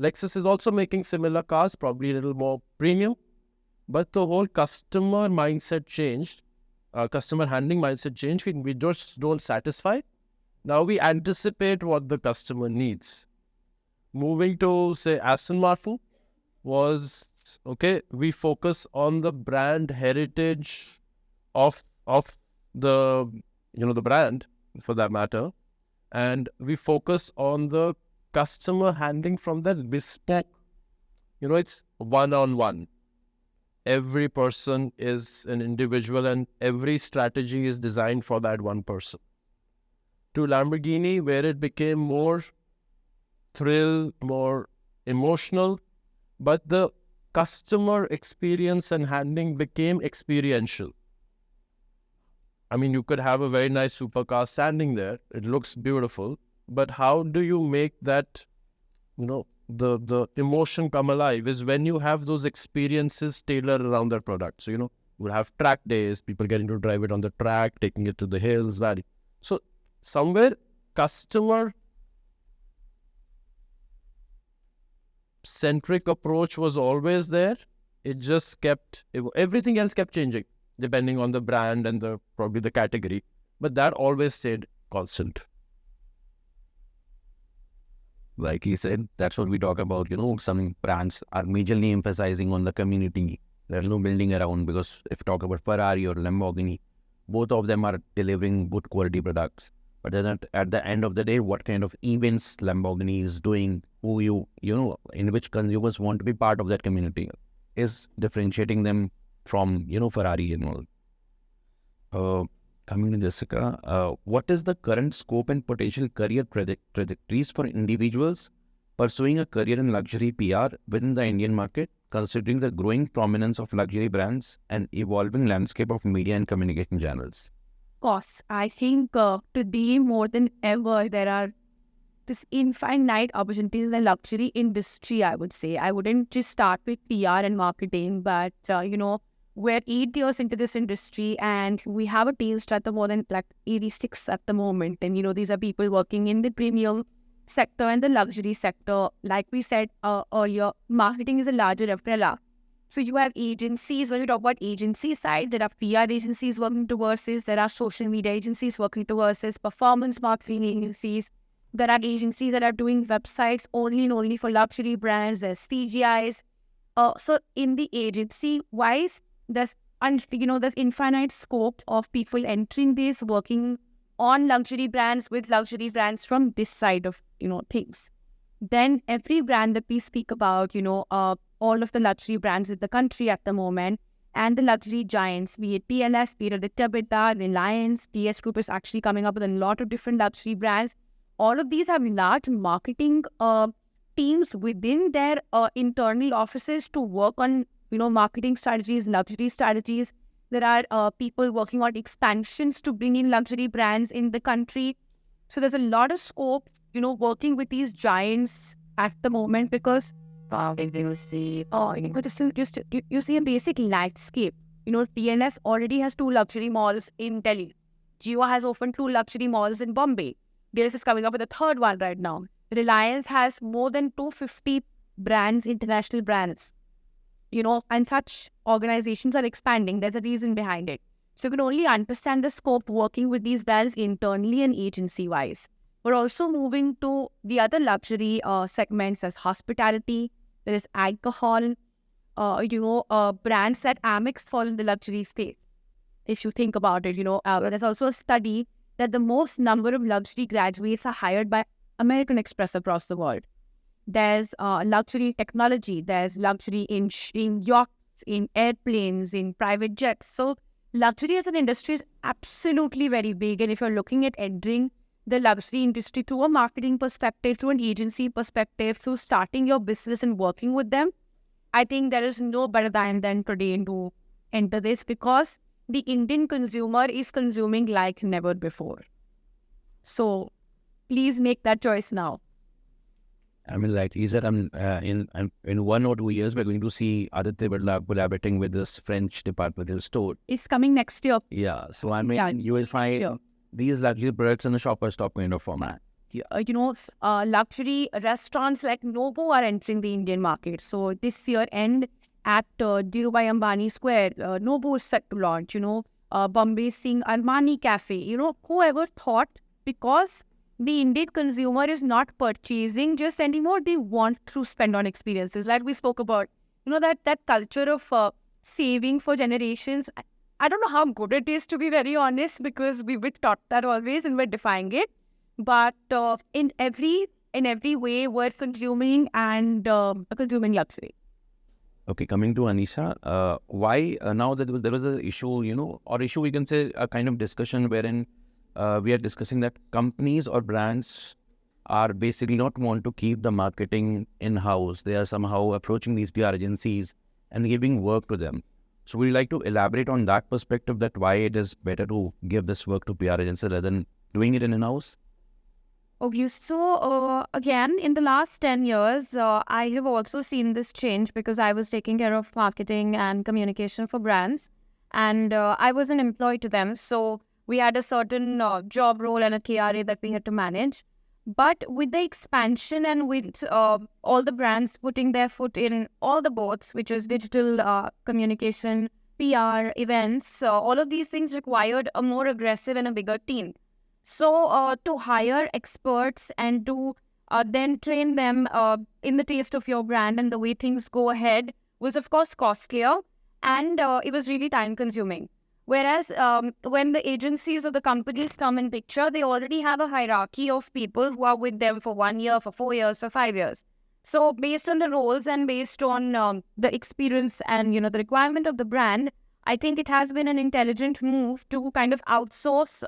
Lexus is also making similar cars, probably a little more premium, but the whole customer mindset changed. Customer handling mindset changed. We just don't satisfy. Now we anticipate what the customer needs. Moving to, say, Aston Martin was, okay, we focus on the brand heritage of the, the brand, for that matter, and we focus on the customer handling from that bespoke. It's one-on-one. Every person is an individual and every strategy is designed for that one person. To Lamborghini, where it became more thrill, more emotional, but the customer experience and handling became experiential. I mean, you could have a very nice supercar standing there. It looks beautiful. But how do you make that, the emotion come alive is when you have those experiences tailored around their product. So, we'll have track days, people getting to drive it on the track, taking it to the hills, valley. So, somewhere customer-centric approach was always there. It just everything else kept changing, depending on the brand and probably the category. But that always stayed constant. Like he said, that's what we talk about. Some brands are majorly emphasizing on the community. There's no building around, because if you talk about Ferrari or Lamborghini, both of them are delivering good quality products. But then at the end of the day, what kind of events Lamborghini is doing, in which consumers want to be part of that community, is differentiating them from, Ferrari and all. Coming to Jessica, what is the current scope and potential career trajectories for individuals pursuing a career in luxury PR within the Indian market, considering the growing prominence of luxury brands and evolving landscape of media and communication channels? Of course, I think today more than ever, there are this infinite opportunities in the luxury industry, I would say. I wouldn't just start with PR and marketing, but, we're 8 years into this industry and we have a team strength of more than 86 at the moment. And, these are people working in the premium sector and the luxury sector. Like we said earlier, marketing is a larger umbrella. So you have agencies. When you talk about agency side, there are PR agencies working towards this. There are social media agencies working towards this. Performance marketing agencies. There are agencies that are doing websites only and only for luxury brands. There's CGIs. So in the agency-wise, there's infinite scope of people entering this, working on luxury brands with luxury brands from this side of, things. Then every brand that we speak about, all of the luxury brands in the country at the moment, and the luxury giants, be it PLS, be it Aditya Birla, Reliance, TS Group is actually coming up with a lot of different luxury brands. All of these have large marketing teams within their internal offices to work on, marketing strategies, luxury strategies. There are people working on expansions to bring in luxury brands in the country. So there's a lot of scope, working with these giants at the moment, because you see a basic landscape. TNS already has 2 luxury malls in Delhi. Jio has opened 2 luxury malls in Bombay. DLS is coming up with a 3rd one right now. Reliance has more than 250 brands, international brands. And such organizations are expanding. There's a reason behind it. So you can only understand the scope working with these brands internally and agency-wise. We're also moving to the other luxury segments as hospitality. There is alcohol, brands that Amex fall in the luxury space. If you think about it, there's also a study that the most number of luxury graduates are hired by American Express across the world. There's luxury technology. There's luxury in yachts, in airplanes, in private jets. So luxury as an industry is absolutely very big. And if you're looking at entering the luxury industry through a marketing perspective, through an agency perspective, through starting your business and working with them, I think there is no better time than today to enter this, because the Indian consumer is consuming like never before. So please make that choice now. I mean, like he said, in 1 or 2 years, we're going to see Aditya Birla collaborating with this French departmental store. It's coming next year. Yeah, so I mean, you will find these luxury products in a Shoppers Stop kind of format. Luxury restaurants like Nobu are entering the Indian market. So this year end at Dhirubhai Ambani Square, Nobu is set to launch. Bombay Singh Armani Cafe. Whoever thought, because the Indian consumer is not purchasing just anymore, they want to spend on experiences. Like we spoke about, that culture of saving for generations. I don't know how good it is, to be very honest, because we were taught that always and we're defying it. But in every way, we're consuming and consuming luxury. Okay, coming to Anisha, why now that there was an issue, or issue we can say a kind of discussion wherein we are discussing that companies or brands are basically not want to keep the marketing in-house. They are somehow approaching these PR agencies and giving work to them. So we'd like to elaborate on that perspective, that why it is better to give this work to PR agencies rather than doing it in-house. Okay, so again, in the last 10 years, I have also seen this change, because I was taking care of marketing and communication for brands, and I was an employee to them. So we had a certain job role and a KRA that we had to manage. But with the expansion and with all the brands putting their foot in all the boats, which is digital communication, PR, events, all of these things required a more aggressive and a bigger team. So to hire experts and to then train them in the taste of your brand and the way things go ahead was, of course, costlier, and it was really time consuming. Whereas when the agencies or the companies come in picture, they already have a hierarchy of people who are with them for 1 year, for 4 years, for 5 years. So based on the roles and based on the experience and, the requirement of the brand, I think it has been an intelligent move to kind of outsource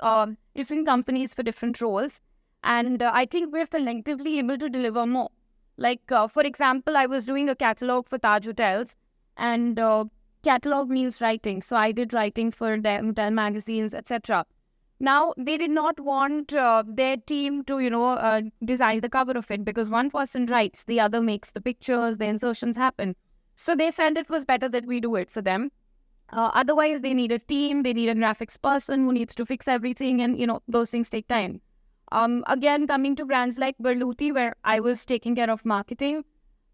different companies for different roles. And I think we're collectively able to deliver more. Like, for example, I was doing a catalog for Taj Hotels, and catalog means writing. So I did writing for their hotel magazines, etc. Now, they did not want their team to, design the cover of it, because one person writes, the other makes the pictures, the insertions happen. So they felt it was better that we do it for them. Otherwise, they need a team, they need a graphics person who needs to fix everything, and, those things take time. Again, coming to brands like Berluti, where I was taking care of marketing,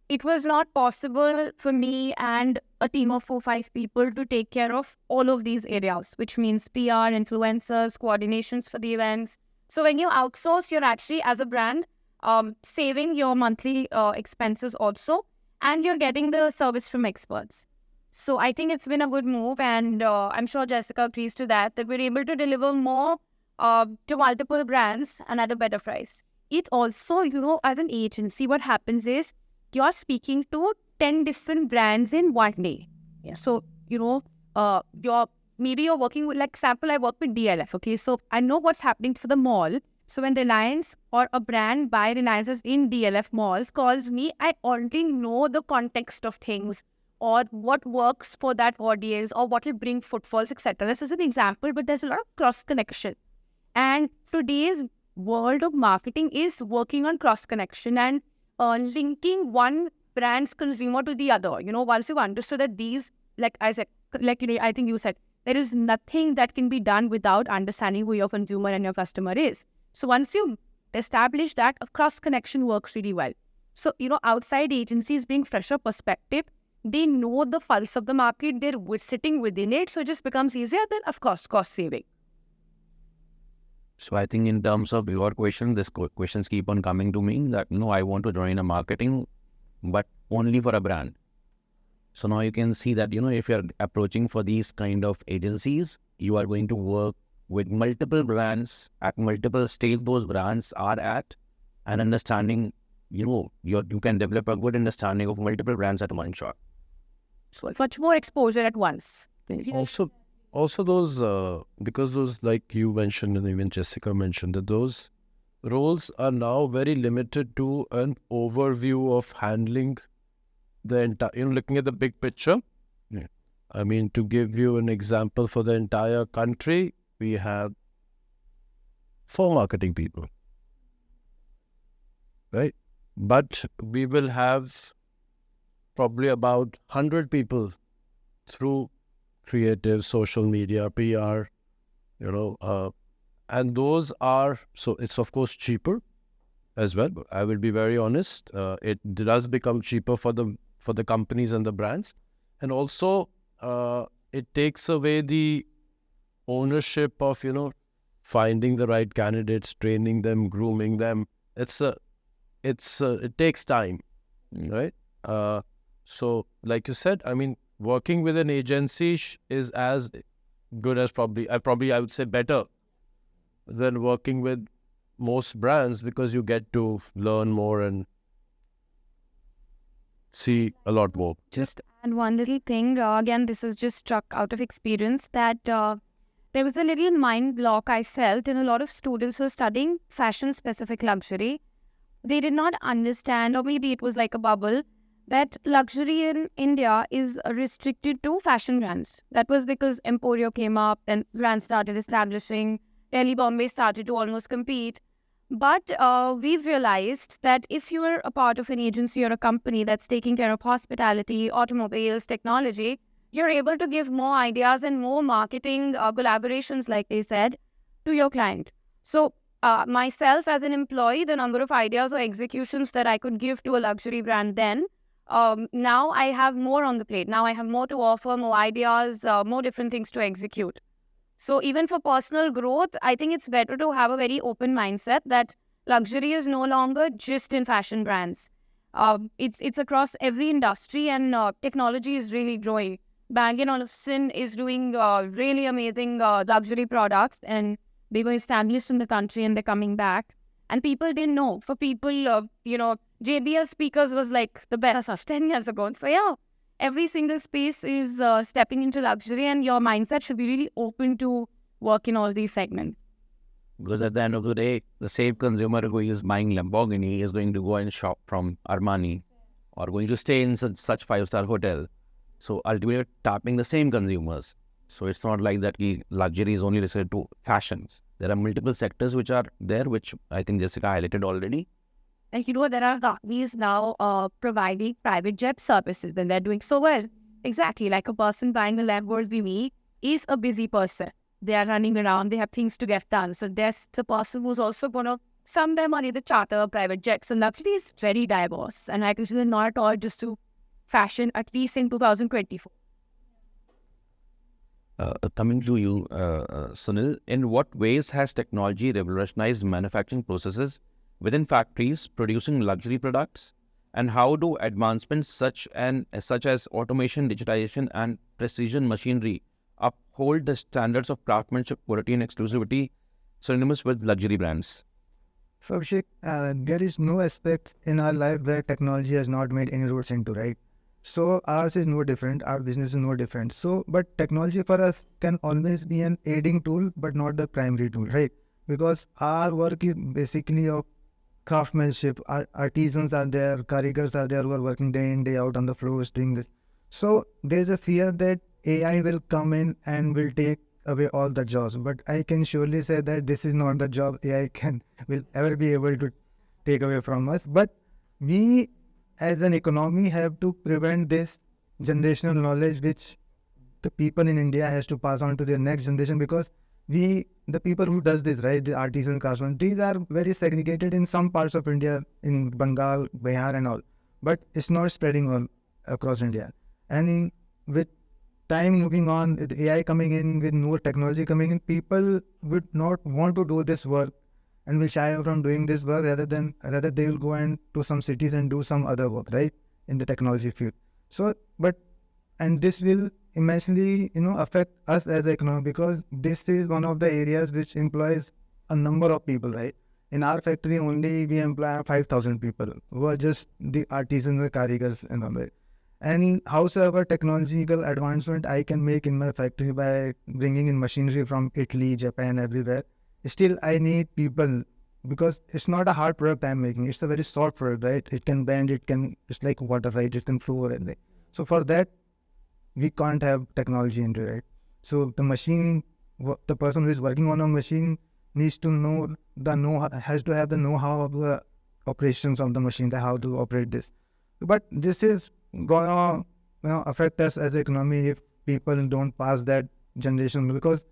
it was not possible for me and a team of 4-5 people to take care of all of these areas, which means PR, influencers, coordinations for the events. So when you outsource, you're actually, as a brand, saving your monthly expenses also, and you're getting the service from experts. So I think it's been a good move, and I'm sure Jessica agrees to that we're able to deliver more to multiple brands and at a better price. It also, as an agency, what happens is you're speaking to 10 different brands in one day. Yeah. So, maybe you're working with, like, example, I work with DLF, okay? So I know what's happening for the mall. So when Reliance or a brand by Reliance's in DLF malls calls me, I already know the context of things or what works for that audience or what will bring footfalls, etc. This is an example, but there's a lot of cross connection. And today's world of marketing is working on cross connection and linking one brand's consumer to the other. Once you've understood that these, like I said, I think you said, there is nothing that can be done without understanding who your consumer and your customer is. So once you establish that, a cross connection works really well. So, outside agencies being fresher perspective, they know the pulse of the market, they're sitting within it. So it just becomes easier, then of course, cost saving. So I think in terms of your question, this questions keep on coming to me that, I want to join a marketing, but only for a brand. So now you can see that, if you're approaching for these kind of agencies, you are going to work with multiple brands at multiple stage those brands are at, and understanding, you can develop a good understanding of multiple brands at one shot. So much more exposure at once. Also those, because those, like you mentioned and even Jessica mentioned, that those roles are now very limited to an overview of handling the entire, looking at the big picture. Yeah. I mean, to give you an example, for the entire country, we have 4 marketing people, right? But we will have probably about 100 people through creative, social media, PR, and those are, so it's of course cheaper as well. I will be very honest. It does become cheaper for the companies and the brands. And also, it takes away the ownership of, finding the right candidates, training them, grooming them. It takes time, right? So like you said, I mean, working with an agency is as good as I would say better than working with most brands, because you get to learn more and see a lot more. Just add one little thing. Again, this is just struck out of experience that there was a little mind block I felt in a lot of students who are studying fashion-specific luxury. They did not understand, or maybe it was like a bubble, that luxury in India is restricted to fashion brands. That was because Emporio came up and brands started establishing. Delhi, Bombay started to almost compete. But we've realized that if you're a part of an agency or a company that's taking care of hospitality, automobiles, technology, you're able to give more ideas and more marketing collaborations, like they said, to your client. So myself as an employee, the number of ideas or executions that I could give to a luxury brand then, now I have more on the plate. Now I have more to offer, more ideas, more different things to execute. So even for personal growth, I think it's better to have a very open mindset that luxury is no longer just in fashion brands. It's across every industry, and technology is really growing. Bang & Olufsen is doing really amazing luxury products, and they were established in the country and they're coming back. And people didn't know. For people, JBL speakers was like the best 10 years ago. So yeah, every single space is stepping into luxury, and your mindset should be really open to work in all these segments. Because at the end of the day, the same consumer who is buying Lamborghini is going to go and shop from Armani or going to stay in such 5-star hotel. So ultimately, tapping the same consumers. So it's not like that luxury is only restricted to fashions. There are multiple sectors which are there, which I think Jessica highlighted already. And there are companies now providing private jet services, and they're doing so well. Exactly, like a person buying a Lamborghini is a busy person. They are running around, they have things to get done. So there's the person who's also going to sum their money to charter a private jet. So luxury is very diverse, and I consider not at all just to fashion, at least in 2024. Coming to you, Sunil, in what ways has technology revolutionized manufacturing processes within factories producing luxury products, and how do advancements such as automation, digitization, and precision machinery uphold the standards of craftsmanship, quality, and exclusivity synonymous with luxury brands? So, Abhishek, there is no aspect in our life where technology has not made any roots into, right? So ours is no different, our business is no different. So, but technology for us can always be an aiding tool, but not the primary tool, right? because our work is basically of craftsmanship. Artisans are there, karigars are there who are working day in, day out on the floors doing this. So there's a fear that AI will come in and will take away all the jobs. But I can surely say that this is not the job AI will ever be able to take away from us. But we as an economy have to prevent this generational knowledge which the people in India has to pass on to their next generation, because the people who does this, right, the artisan craftsmen, these are very segregated in some parts of India, in Bengal, Bihar and all. But it's not spreading all across India. And with time moving on, with AI coming in, with more technology coming in, people would not want to do this work and will shy away from doing this work, rather they will go and to some cities and do some other work, right, in the technology field. So, and this will immensely, affect us as an economy, because this is one of the areas which employs a number of people, right? In our factory only, we employ 5,000 people who are just the artisans, the karigars and all that. And howsoever technological advancement I can make in my factory by bringing in machinery from Italy, Japan, everywhere, still I need people, because it's not a hard product I'm making. It's a very soft product, right? It can bend, it's like water, right? It can flow and everything. So for that, we can't have technology into it, right? So the machine, the person who is working on a machine needs to has to have the know-how of the operations of the machine, how to operate this. But this is gonna affect us as an economy if people don't pass that generation, because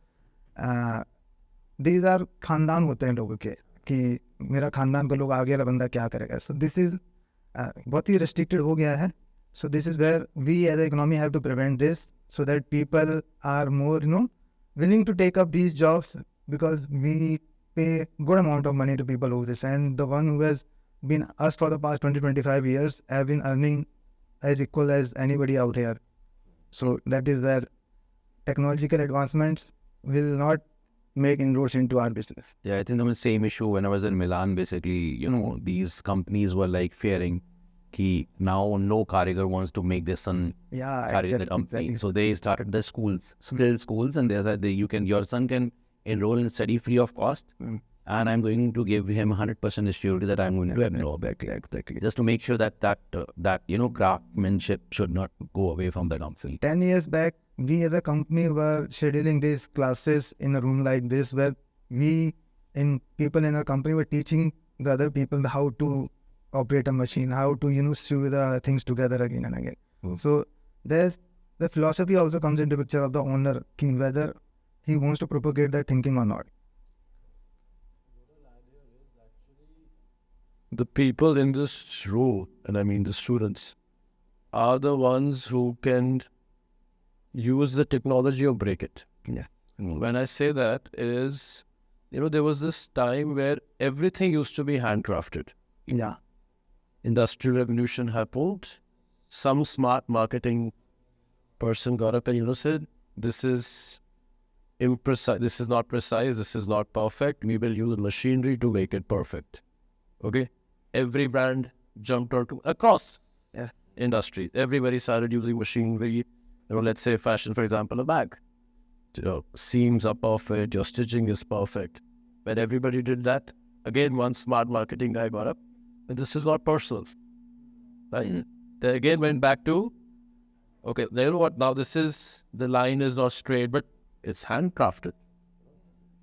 these are खानदान होते हैं लोगों के कि मेरा खानदान का लोग आगे वाला बंदा क्या करेगा. So this is बहुत ही restricted हो गया है. So this is where we as an economy have to prevent this, so that people are more, willing to take up these jobs, because we pay good amount of money to people who do this. And the one who has been us for the past 20-25 years have been earning as equal as anybody out here. So that is where technological advancements will not make inroads into our business. Yeah, I think the same issue when I was in Milan, basically, these companies were like fearing that now no karigar wants to make their son carry the company. Exactly. So they started the schools, skill schools, and they said your son can enroll and study free of cost, and I'm going to give him 100% surety that I'm going to enroll back. Exactly. Just to make sure that craftsmanship should not go away from the company. 10 years back, we as a company were scheduling these classes in a room like this, where people in our company were teaching the other people how to operate a machine, how to sew the things together again and again. So there's the philosophy also comes into picture of the owner, whether he wants to propagate that thinking or not. The people in this role, and I mean the students, are the ones who can use the technology or break it. Yeah. When I say that is, there was this time where everything used to be handcrafted. Yeah. Industrial revolution happened. Some smart marketing person got up and said, this is imprecise, this is not precise, this is not perfect. We will use machinery to make it perfect. Okay? Every brand jumped onto across industries. Everybody started using machinery. Let's say fashion, for example, a bag. Seams are perfect, your stitching is perfect. When everybody did that, again, one smart marketing guy got up, and this is not personal. Right? They again went back to, okay, you know what, now the line is not straight, but it's handcrafted.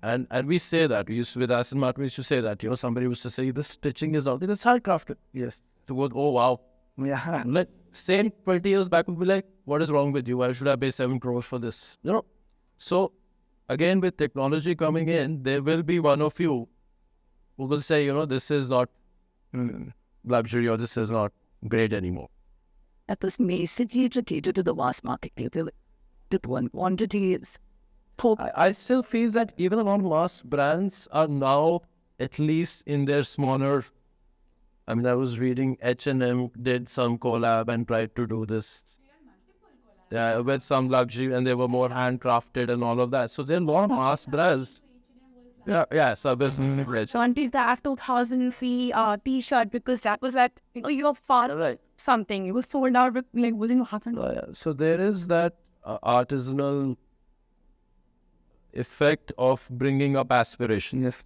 And we say that, with us in marketing, we used to say that, somebody used to say, this stitching is not, it's handcrafted. Yes. So go, oh wow. Yeah. Same 20 years back, we'd be like, what is wrong with you? Why should I pay 7 crores for this? So again, with technology coming in, there will be one of you who will say, this is not luxury, or this is not great anymore. That was basically catered to the mass market. The one quantity is. I still feel that even among mass brands are now, at least in their smaller, I was reading H&M did some collab and tried to do this. Yeah, with some luxury, and they were more handcrafted and all of that. So there are a lot of mass brands. Yeah, so business rich. So until that 2,000 fee t-shirt, because that was at, you're far Right. something. You were sold out within half an hour. So there is that artisanal effect of bringing up aspiration. Yes.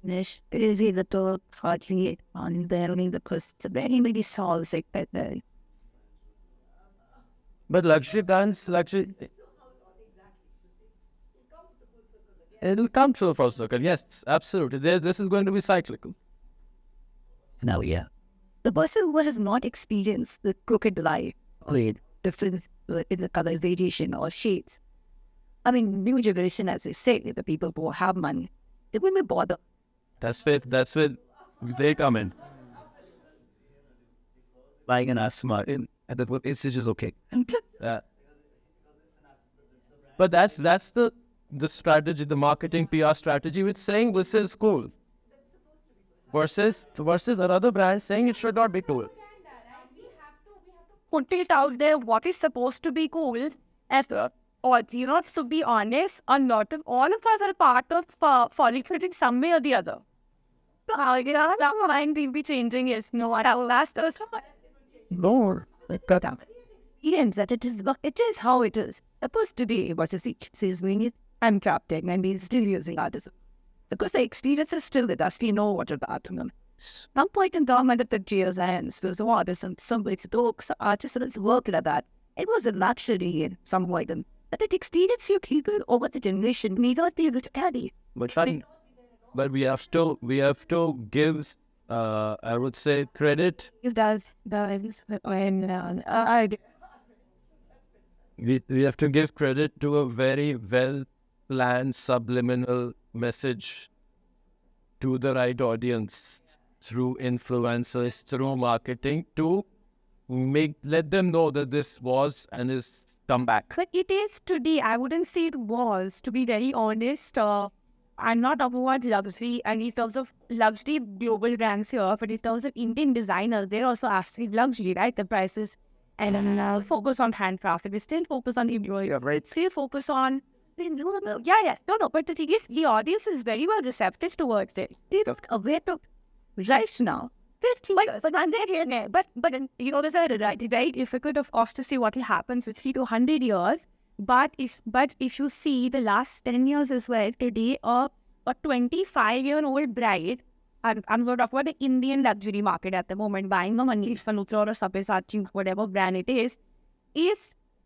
niche, really the top hardly on there, I mean, because it's a very, very small segment there. But luxury brands, it'll come to a full circle. Yes, absolutely. This is going to be cyclical. Now, yeah. The person who has not experienced the crooked life or different in the color variation or shades, I mean, new generation, as I say, the people who have money, they wouldn't bother. That's where they come in. Buying an asthma and it's just okay. But that's the strategy, the marketing PR strategy, with saying this is cool. Versus another brand saying it should not be cool. Put it out there what is supposed to be cool as or to be honest, a lot of all of us are part of falling for it in some way or the other. That line will be changing is last us. No, experience that it is how it is. Supposed to be what is it is doing it and crafting and we're still using artisan. Because the experience is still with us. We know what is the artisan. Some point in time at the 50 years ends, there's no artisan, somebody's dogs, artisans work like that. It was a luxury in some way then. But the experience you people over the generation may not be able to carry. But we have to give I would say credit. It does when We have to give credit to a very well planned subliminal message to the right audience through influencers, through marketing, to let them know that this was and is come back. But it is today. I wouldn't say it was, to be very honest. I'm not talking about luxury and in terms of luxury global brands here, but in terms of Indian designers, they're also asking luxury, right? The prices and focus on handcrafted. We still focus on embroidery. Yeah, right. Still focus on but the thing is, the audience is very well receptive towards it. They're aware of right now. There's a very difficult, of course, to see what will happen with 3 to 100 years. But if you see the last 10 years as well, today a 25-year-old bride, I'm going to talk about the Indian luxury market at the moment, buying a Anisha Malik or a Sabyasachi, whatever brand it is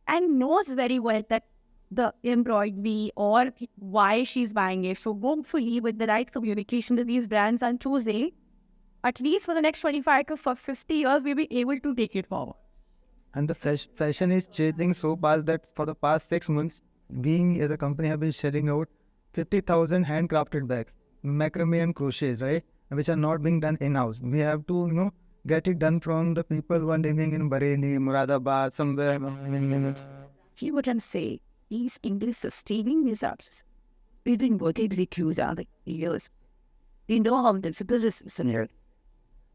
and knows very well that the embroidery or why she's buying it. So hopefully with the right communication that these brands are choosing, at least for the next 25 to 50 years, we'll be able to take it forward. And the fashion is changing so fast that for the past 6 months, we as a company have been shelling out 50,000 handcrafted bags, macrame and crochets, right? Which are not being done in-house. We have to, get it done from the people who are living in Bareilly, Muradabad, somewhere. He wouldn't say he's English sustaining his arts. We've been working with crews out years. We know how difficult this is in here.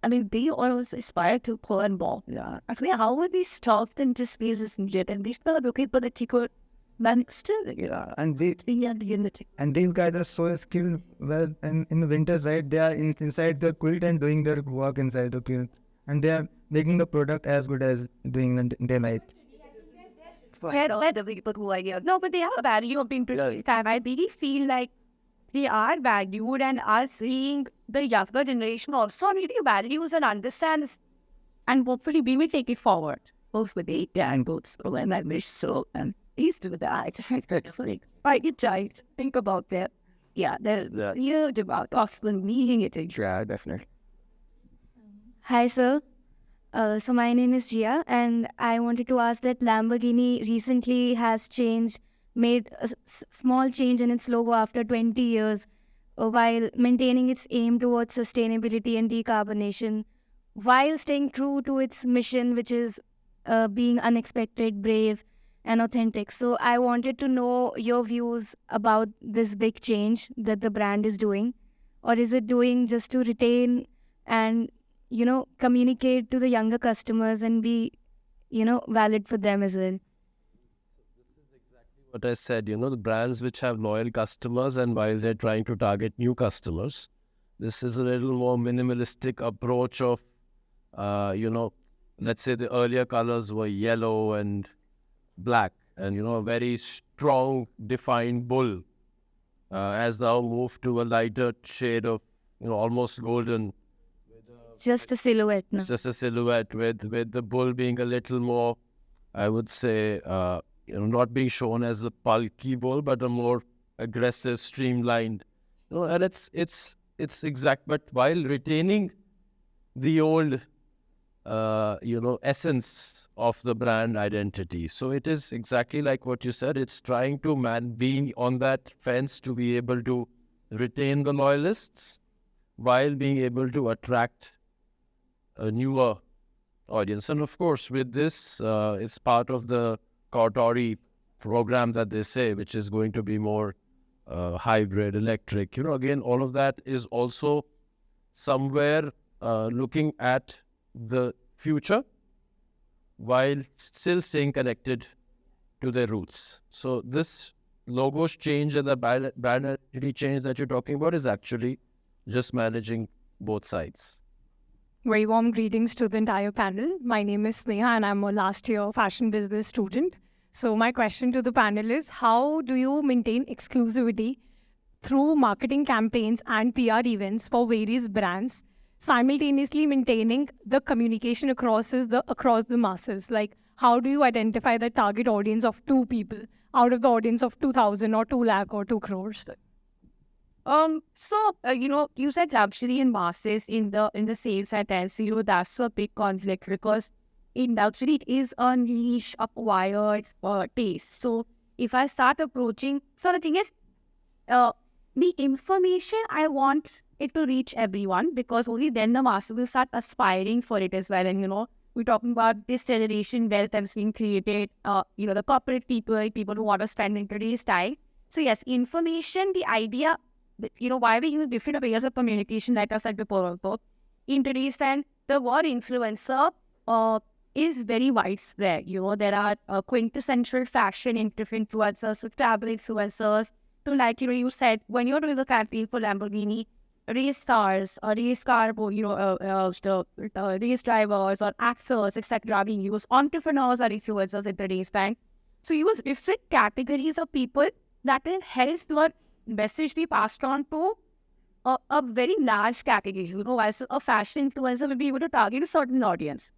I mean, they always aspire to go and ball. Yeah. Actually, how would we stop them just business in jet and these people are looking for the ticket man still? Yeah, and these guys are so skilled. Well, in the winters, right? They are inside the quilt and doing their work inside the quilt, and they are making the product as good as doing in daylight. No, but they are value of being produced. And I really feel like they are valued, and are seeing the younger generation also really values and understands, and hopefully we will take it forward. Hopefully, and books. And I wish so. And please do that. I get tired. Think about that. Yeah, they're huge about often needing it. Yeah, definitely. Hi, sir. So my name is Jia, and I wanted to ask that Lamborghini recently has made a small change in its logo after 20 years, while maintaining its aim towards sustainability and decarbonation, while staying true to its mission, which is being unexpected, brave, and authentic. So I wanted to know your views about this big change that the brand is doing, or is it doing just to retain and communicate to the younger customers and be valid for them as well? What I said, the brands which have loyal customers, and while they're trying to target new customers, this is a little more minimalistic approach of, let's say the earlier colors were yellow and black, and, a very strong, defined bull has now moved to a lighter shade of almost golden. Just a silhouette. No? It's just a silhouette with the bull being a little more, I would say, not being shown as a bulky bull, but a more aggressive, streamlined. And it's exact, but while retaining the old, essence of the brand identity. So it is exactly like what you said. It's trying to be on that fence to be able to retain the loyalists while being able to attract a newer audience. And of course, with this, it's part of the 𝗟𝘂𝗅𝘂𝗿 program that they say, which is going to be more hybrid, electric. Again, all of that is also somewhere looking at the future while still staying connected to their roots. So this logos change and the brand identity change that you're talking about is actually just managing both sides. Very warm greetings to the entire panel. My name is Sneha and I'm a last year fashion business student. So my question to the panel is, how do you maintain exclusivity through marketing campaigns and PR events for various brands, simultaneously maintaining the communication across the masses? Like, how do you identify the target audience of 2 people out of the audience of 2,000 or 2 lakh or 2 crores? You said luxury and masses in the same sentence. That's a big conflict because in luxury it is a niche acquired taste. So if I start approaching, so the thing is, the information, I want it to reach everyone because only then the masses will start aspiring for it as well. And we're talking about this generation wealth that's being created. The corporate people who want to spend in today's time. So yes, information, the idea. Why we use different ways of communication, like I said before also. In today's time, the word influencer is very widespread. There are quintessential fashion influencers, travel influencers, to you said, when you're doing the campaign for Lamborghini, race stars, race car, race drivers or actors, etc. being used. Entrepreneurs are influencers in today's time. So use different categories of people that will help your message be passed on to a very large category. As a fashion influencer will be able to target a certain audience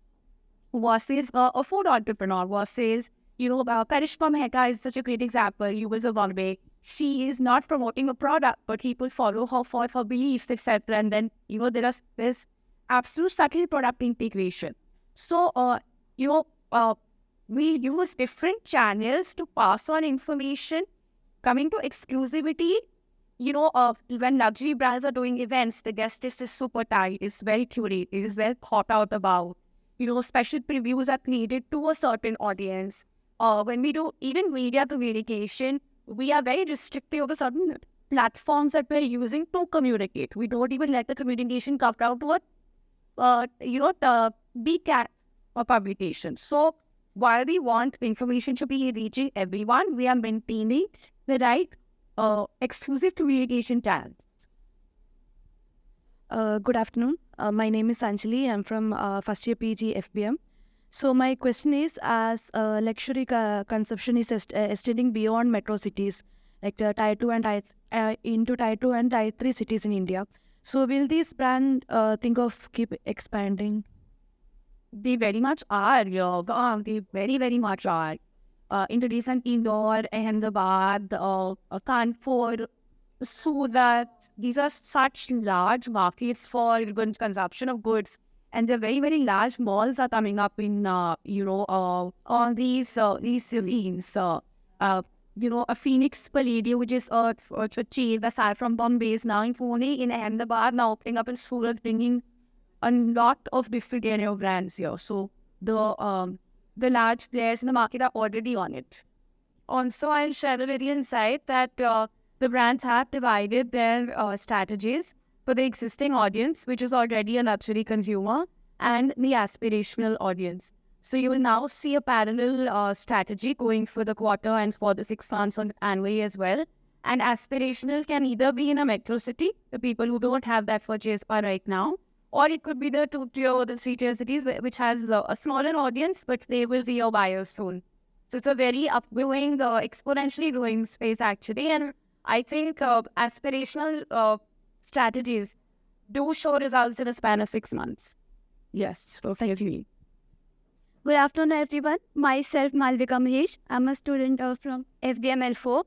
versus a food entrepreneur versus, 𝗟𝘂𝘅𝗂𝗿𝘆 Mehta is such a great example. You will say one way, she is not promoting a product, but people follow her for her beliefs, etc. And then, there's absolute subtle product integration. So, we use different channels to pass on information. Coming to exclusivity, when luxury brands are doing events, the guest list is super tight, it's very curated, it is well thought out about. Special previews are created to a certain audience. When we do even media communication, we are very restrictive of the certain platforms that we're using to communicate. We don't even let the communication come down to the BCAT publication. So while we want information to be reaching everyone, we are maintaining the right exclusive communication channels. Good afternoon. My name is Anjali. I'm from first year PG FBM. So my question is, as luxury consumption is extending beyond metro cities, like the Tier 2 and into Tier 2 and Tier 3 cities in India. So will this brand think of keep expanding? They very much are. They very, very much are. In the recent Indore, Ahmedabad, Kanpur, Surat, these are such large markets for consumption of goods. And the very, very large malls are coming up in, all these cities. A Phoenix Palladium, which is a chain that's aside from Bombay, is now in Pune, in Ahmedabad, now opening up in Surat, bringing a lot of different area of brands here. So the large players in the market are already on it. Also, I'll share a little insight that the brands have divided their strategies for the existing audience, which is already a luxury consumer, and the aspirational audience. So you will now see a parallel strategy going for the quarter and for the 6 months on annually as well. And aspirational can either be in a metro city, the people who don't have that purchase power right now, or it could be the 2-tier or the 3-tier cities, which has a smaller audience, but they will see your buyers soon. So it's a very upgrowing, exponentially growing space actually. And I think aspirational strategies do show results in a span of 6 months. Yes, so thank you. Good afternoon, everyone. Myself, 𝗲𝗵𝗽𝗁 Mahesh. I'm a student from FBM L4.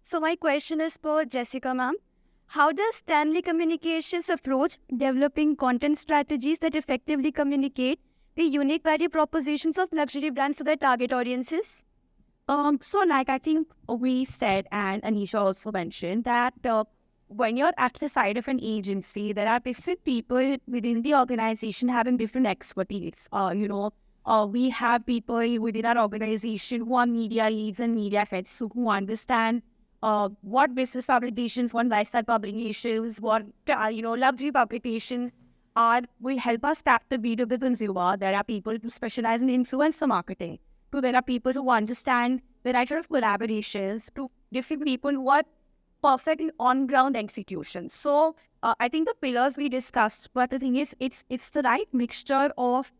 So my question is for Jessica, ma'am. How does Stanley Communications approach developing content strategies that effectively communicate the unique value propositions of luxury brands to their target audiences? So like I think we said, and Anisha also mentioned, that when you're at the side of an agency, there are different people within the organization having different expertise. We have people within our organization who are media leads and media heads who understand what business publications, what lifestyle publications, what luxury publication will help us tap the beat of the consumer. There are people who specialize in influencer marketing. So there are people who understand the right sort of collaborations, to different people who are perfect in on-ground execution. So I think the pillars we discussed, but the thing is, it's the right mixture of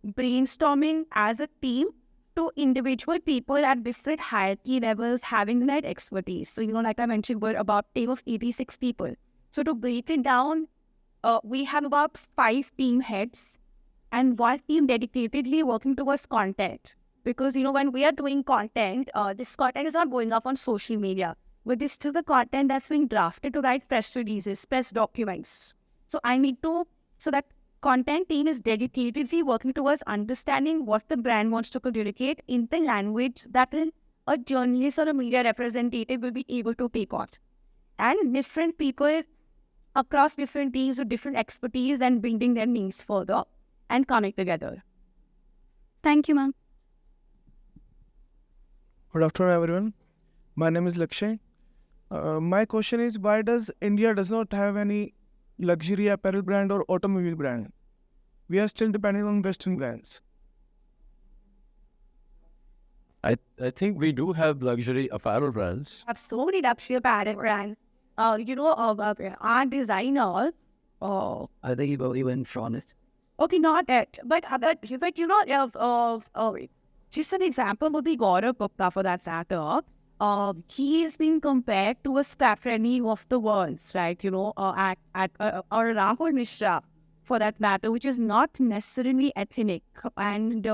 brainstorming as a team to individual people at different hierarchy levels having that expertise. So, like I mentioned, we're about a team of 86 people. So to break it down, we have about 5 team heads and 1 team dedicatedly working towards content. Because, when we are doing content, this content is not going up on social media, but this is the content that's being drafted to write press releases, press documents. So so that content team is dedicatedly working towards understanding what the brand wants to communicate in the language that a journalist or a media representative will be able to take on. And different people across different teams with different expertise and building their needs further and coming together. Thank you, ma'am. Good afternoon, everyone. My name is Lakshay. My question is, why does India does not have any luxury apparel brand or automobile brand? We are still dependent on Western brands. I think we do have luxury apparel brands. Have so many luxury apparel brands. Our designer. I think you even from it. Okay, not that, but just an example would be 𝗟𝘂𝗶𝗂𝗺 for that startup. He has been compared to a Stafreni of the world, right? Or Rahul Mishra, for that matter, which is not necessarily ethnic. And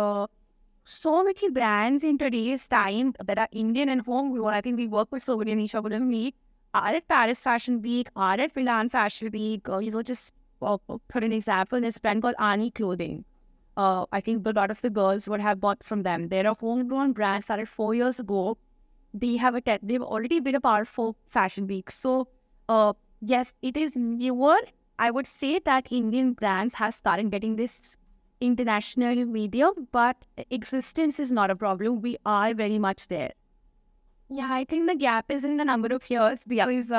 so many brands in today's time that are Indian and homegrown, I think we work with so many, Anisha would meet, are at Paris Fashion Week, are at Milan Fashion Week, just put an example, in this brand called Ani Clothing. I think a lot of the girls would have bought from them. They're a homegrown brand, started 4 years ago. They've already been a part of Fashion Week. So, yes, it is newer. I would say that Indian brands have started getting this international media, but existence is not a problem. We are very much there. Yeah, I think the gap is in the number of years because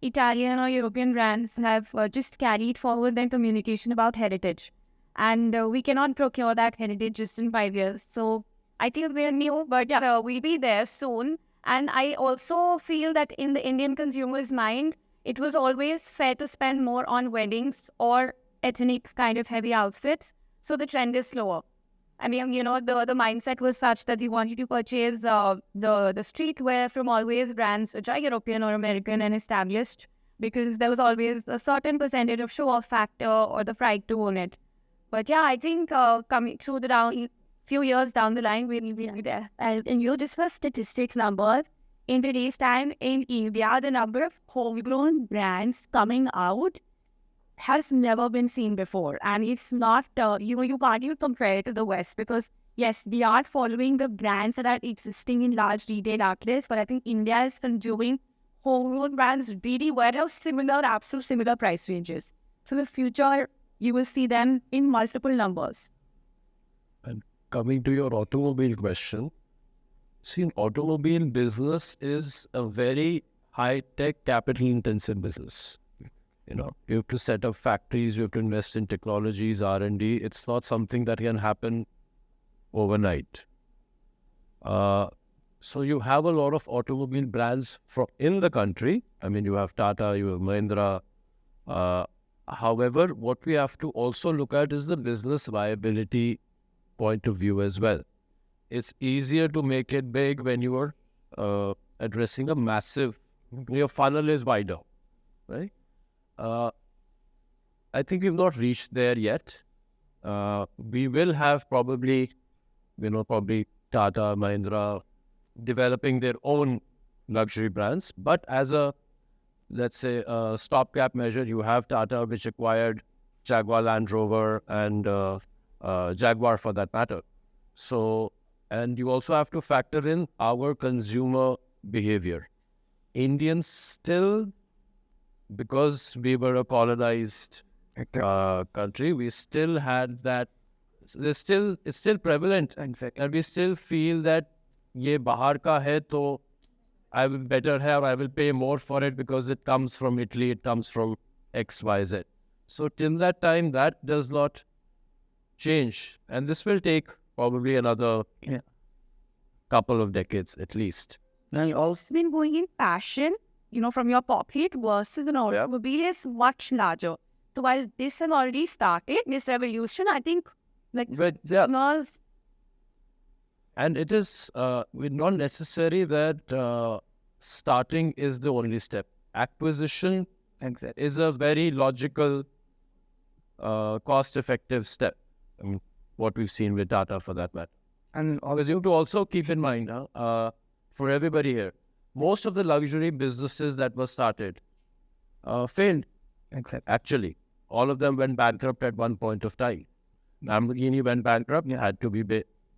Italian or European brands have just carried forward their communication about heritage. And we cannot procure that heritage just in 5 years. So I think we're new, but we'll be there soon. And I also feel that in the Indian consumer's mind, it was always fair to spend more on weddings or ethnic kind of heavy outfits. So the trend is slower. I mean, the mindset was such that you wanted to purchase the streetwear from always brands which are European or American and established, because there was always a certain percentage of show-off factor or the pride to own it. But yeah, I think coming through few years down the line, we'll be there. And just for statistics number, in today's time in India, the number of homegrown brands coming out has never been seen before. And it's not, you can't even compare it to the West, because yes, we are following the brands that are existing in large retail outlets, but I think India is consuming homegrown brands really well at absolute similar price ranges. So in the future, you will see them in multiple numbers. And coming to your automobile question, see, an automobile business is a very high-tech, capital-intensive business. You have to set up factories, you have to invest in technologies, R&D. It's not something that can happen overnight. So you have a lot of automobile brands in the country. I mean, you have Tata, you have Mahindra. However, what we have to also look at is the business viability point of view as well. It's easier to make it big when you are addressing a massive, your funnel is wider, right? I think we've not reached there yet. We will have probably Tata, Mahindra developing their own luxury brands. But as a, let's say, a stopgap measure, you have Tata, which acquired Jaguar Land Rover and Jaguar for that matter. So, and you also have to factor in our consumer behavior. Indians still, because we were a colonized country, we still had that. It's still prevalent, and we still feel that ye bahar ka hai, to I will better have, I will pay more for it because it comes from Italy, it comes from X, Y, Z. So till that time, that does not change, and this will take probably another couple of decades at least. Now, you also been going in fashion, from your pocket versus an automobile is much larger. So while this has already started, this revolution, I think, was... And it is not necessary that starting is the only step. Acquisition is a very logical, cost-effective step. I mean, what we've seen with Tata for that matter. And because you have to also keep in mind, for everybody here, most of the luxury businesses that were started failed. Actually, all of them went bankrupt at one point of time. Lamborghini went bankrupt, had to be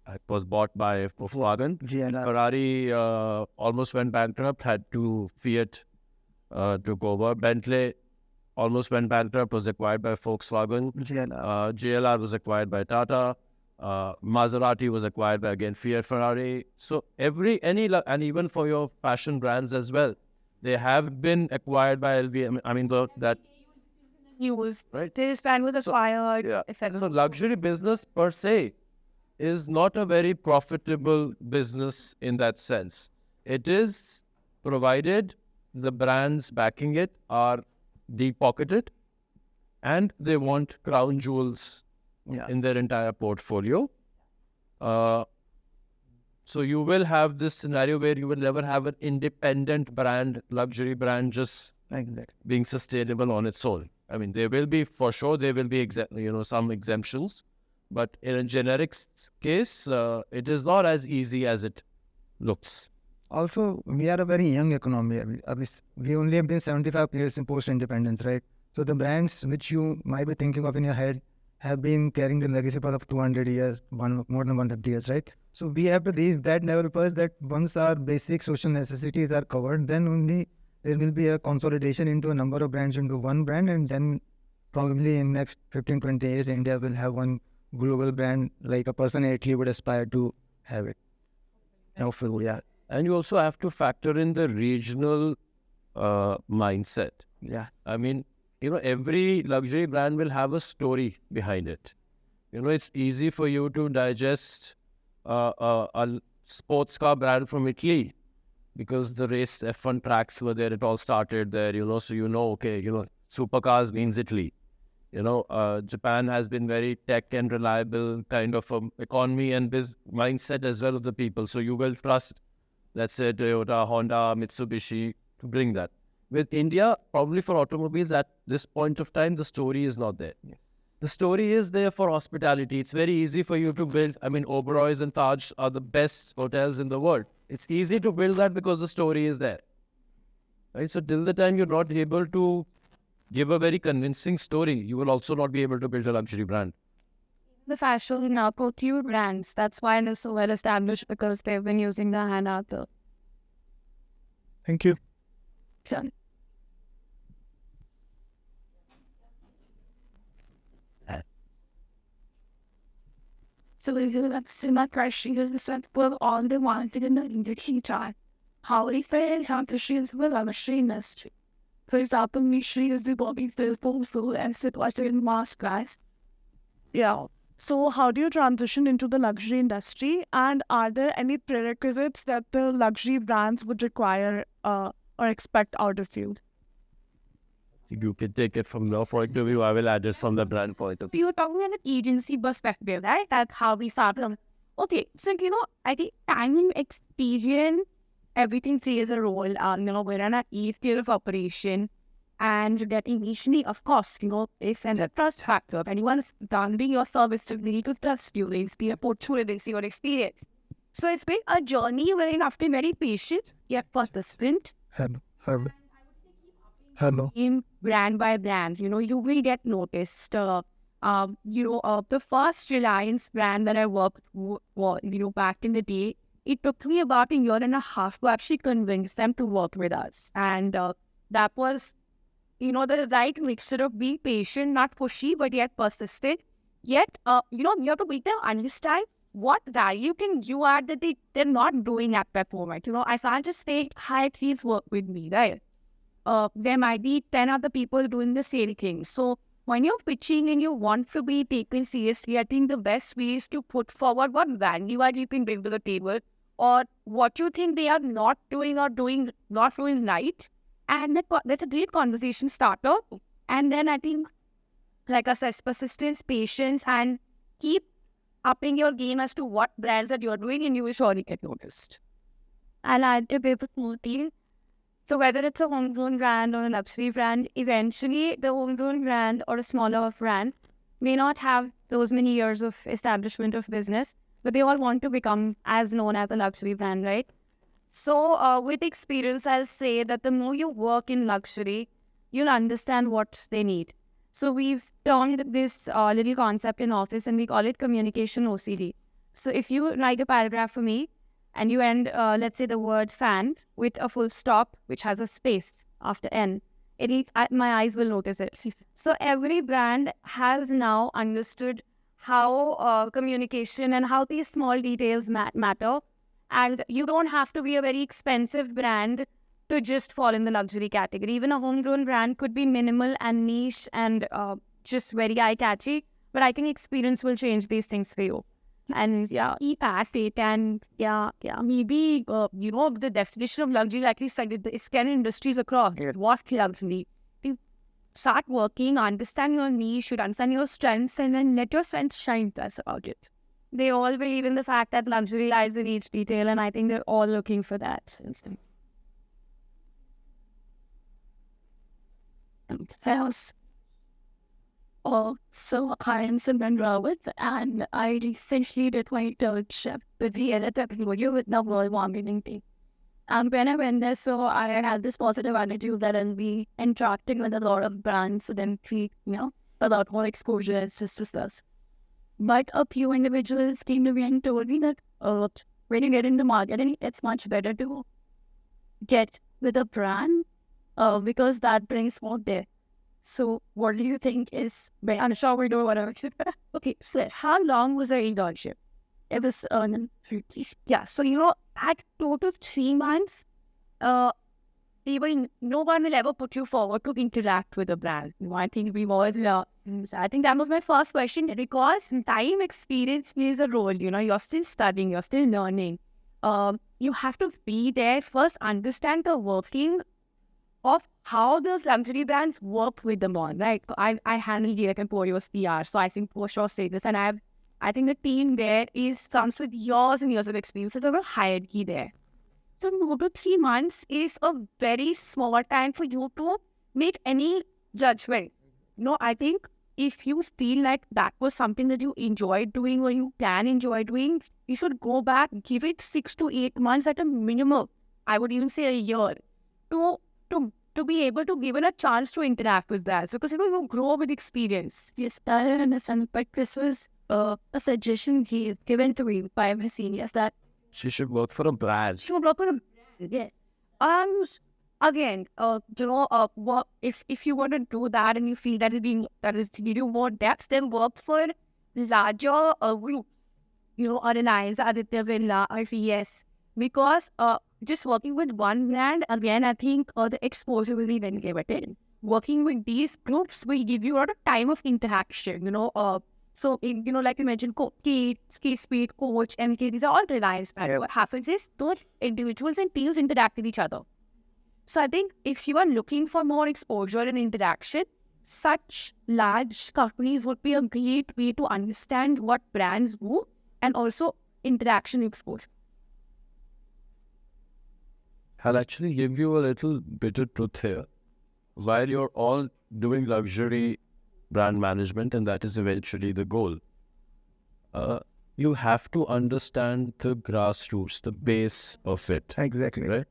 it was bought by Volkswagen. Ferrari almost went bankrupt, had to Fiat took over. Bentley almost went bankrupt, was acquired by Volkswagen. JLR was acquired by Tata. Maserati was acquired by, again, Fiat, Ferrari. So and even for your fashion brands as well, they have been acquired by LV. I mean, right? This brand was acquired. So luxury business per se is not a very profitable business in that sense. It is provided the brands backing it are deep-pocketed and they want crown jewels in their entire portfolio. So you will have this scenario where you will never have an independent brand, luxury brand, just being sustainable on its own. I mean, there will be, for sure, there will be some exemptions, but in a generic case, it is not as easy as it looks. Also, we are a very young economy. We only have been 75 years in post-independence, right? So the brands which you might be thinking of in your head have been carrying the legacy path of 200 years, more than 150 years, right? So we have to reach that level first, that once our basic social necessities are covered, then only there will be a consolidation into a number of brands into one brand, and then probably in next 15-20 years, India will have one global brand like a person in Italy would aspire to have it. Hopefully, And you also have to factor in the regional mindset. I mean, every luxury brand will have a story behind it. It's easy for you to digest a sports car brand from Italy because the race F1 tracks were there. It all started there, so okay, supercars means Italy. Japan has been very tech and reliable kind of economy and mindset as well of the people. So you will trust, let's say, Toyota, Honda, Mitsubishi to bring that. With India, probably for automobiles at this point of time, the story is not there. The story is there for hospitality. It's very easy for you to build. I mean, Oberoi's and Taj are the best hotels in the world. It's easy to build that because the story is there. Right? So till the time you're not able to give a very convincing story, you will also not be able to build a luxury brand. The fashion couture brands, that's why they're so well established, because they've been using the hand art. Thank you. So my question is that well, all they wanted in the time, how they failed, how the shoes will have a machinist. For example, Mishi is the body filters food and sit was in mask guys. So how do you transition into the luxury industry, and are there any prerequisites that the luxury brands would require or expect out of you? You can take it from your point of view. I will add it from the brand point of view. You're talking about an agency perspective, right? That's how we started. Okay, so I think time, experience, everything plays a role. We're on an 8th year of operation, And that initially, of course, if and a trust factor, if anyone is downloading your service, they need to trust you. They see a portfolio, they see your experience. So it's been a journey where you have to be very patient, yet persistent. Hello. In brand by brand, you will get noticed. The first Reliance brand that I worked with, back in the day, it took me about 1.5 years to actually convince them to work with us. And that was, the right mixture of being patient, not pushy, but yet persistent. Yet, you have to make them understand what value can you add that they're not doing at that moment. I can't just say, hi, please work with me, right? There might be 10 other people doing the same thing. So when you're pitching and you want to be taken seriously, I think the best way is to put forward what value add you can bring to the table, or what you think they are not doing or not doing right. And that's a great conversation starter. And then I think, like I said, persistence, patience, and keep upping your game as to what brands that you're doing, and you will surely get noticed. I'll add a bit more thing. So whether it's a homegrown brand or a luxury brand, eventually the homegrown brand or a smaller brand may not have those many years of establishment of business, but they all want to become as known as a luxury brand, right? So with experience, I'll say that the more you work in luxury, you'll understand what they need. So we've turned this little concept in office and we call it communication OCD. So if you write a paragraph for me and you end, let's say, the word fan with a full stop, which has a space after N, my eyes will notice it. So every brand has now understood how communication and how these small details matter. And you don't have to be a very expensive brand to just fall in the luxury category. Even a homegrown brand could be minimal and niche and just very eye-catchy. But I think experience will change these things for you. And keep at it. And maybe, the definition of luxury, like you said, it's 10 industries across. What luxury? You start working, understand your niche, should understand your strengths, and then let your strengths shine. That's about it. They all believe in the fact that luxury lies in each detail, and I think they're all looking for that. House. So I am Simran Rawat, and I recently did my internship with the 𝗟𝘂𝗃𝗃 with the World Marketing team. And when I went there, so I had this positive attitude that I'll be interacting with a lot of brands, so then a lot more exposure. It's just us. But a few individuals came to me and told me that when you get into marketing, it's much better to get with a brand because that brings more there. So what do you think is... Anisha, we do whatever. Okay, so how long was the internship? It was... so, at 2 to 3 months, no one will ever put you forward to interact with a brand. I think we was... I think that was my first question, because time experience plays a role. You're still studying, you're still learning. You have to be there first, understand the working of how those luxury brands work with them on, right? I handle 𝗟𝘂𝗃𝗃𝗃𝗃 portfolio PR, so I think for sure say this, and I think the team there comes with years and years of experience. So there's a hierarchy there. So 2 to 3 months is a very small time for you to make any judgment. I think if you feel like that was something that you enjoyed doing or you can enjoy doing, you should go back, give it 6 to 8 months at a minimum. I would even say a year to be able to give it a chance to interact with that. So, because you grow with experience. Yes, I understand. But this was a suggestion given to me by my seniors that she should work for a brand. She should work for a brand, yes. Again, what if you want to do that and you feel that is give you more depth, then work for larger groups. Reliance, Aditya Birla, RTS. Because just working with one brand, again, I think the exposure will be very limited. Working with these groups will give you a lot of time of interaction, So, like you mentioned, Spade, Coach, MK, these are all Reliance brands. What happens is those individuals and teams interact with each other. So I think if you are looking for more exposure and interaction, such large companies would be a great way to understand what brands do and also interaction exposure. I'll actually give you a little bit of truth here. while you're all doing luxury brand management, and that is eventually the goal, you have to understand the grassroots, the base of it. Exactly. Right?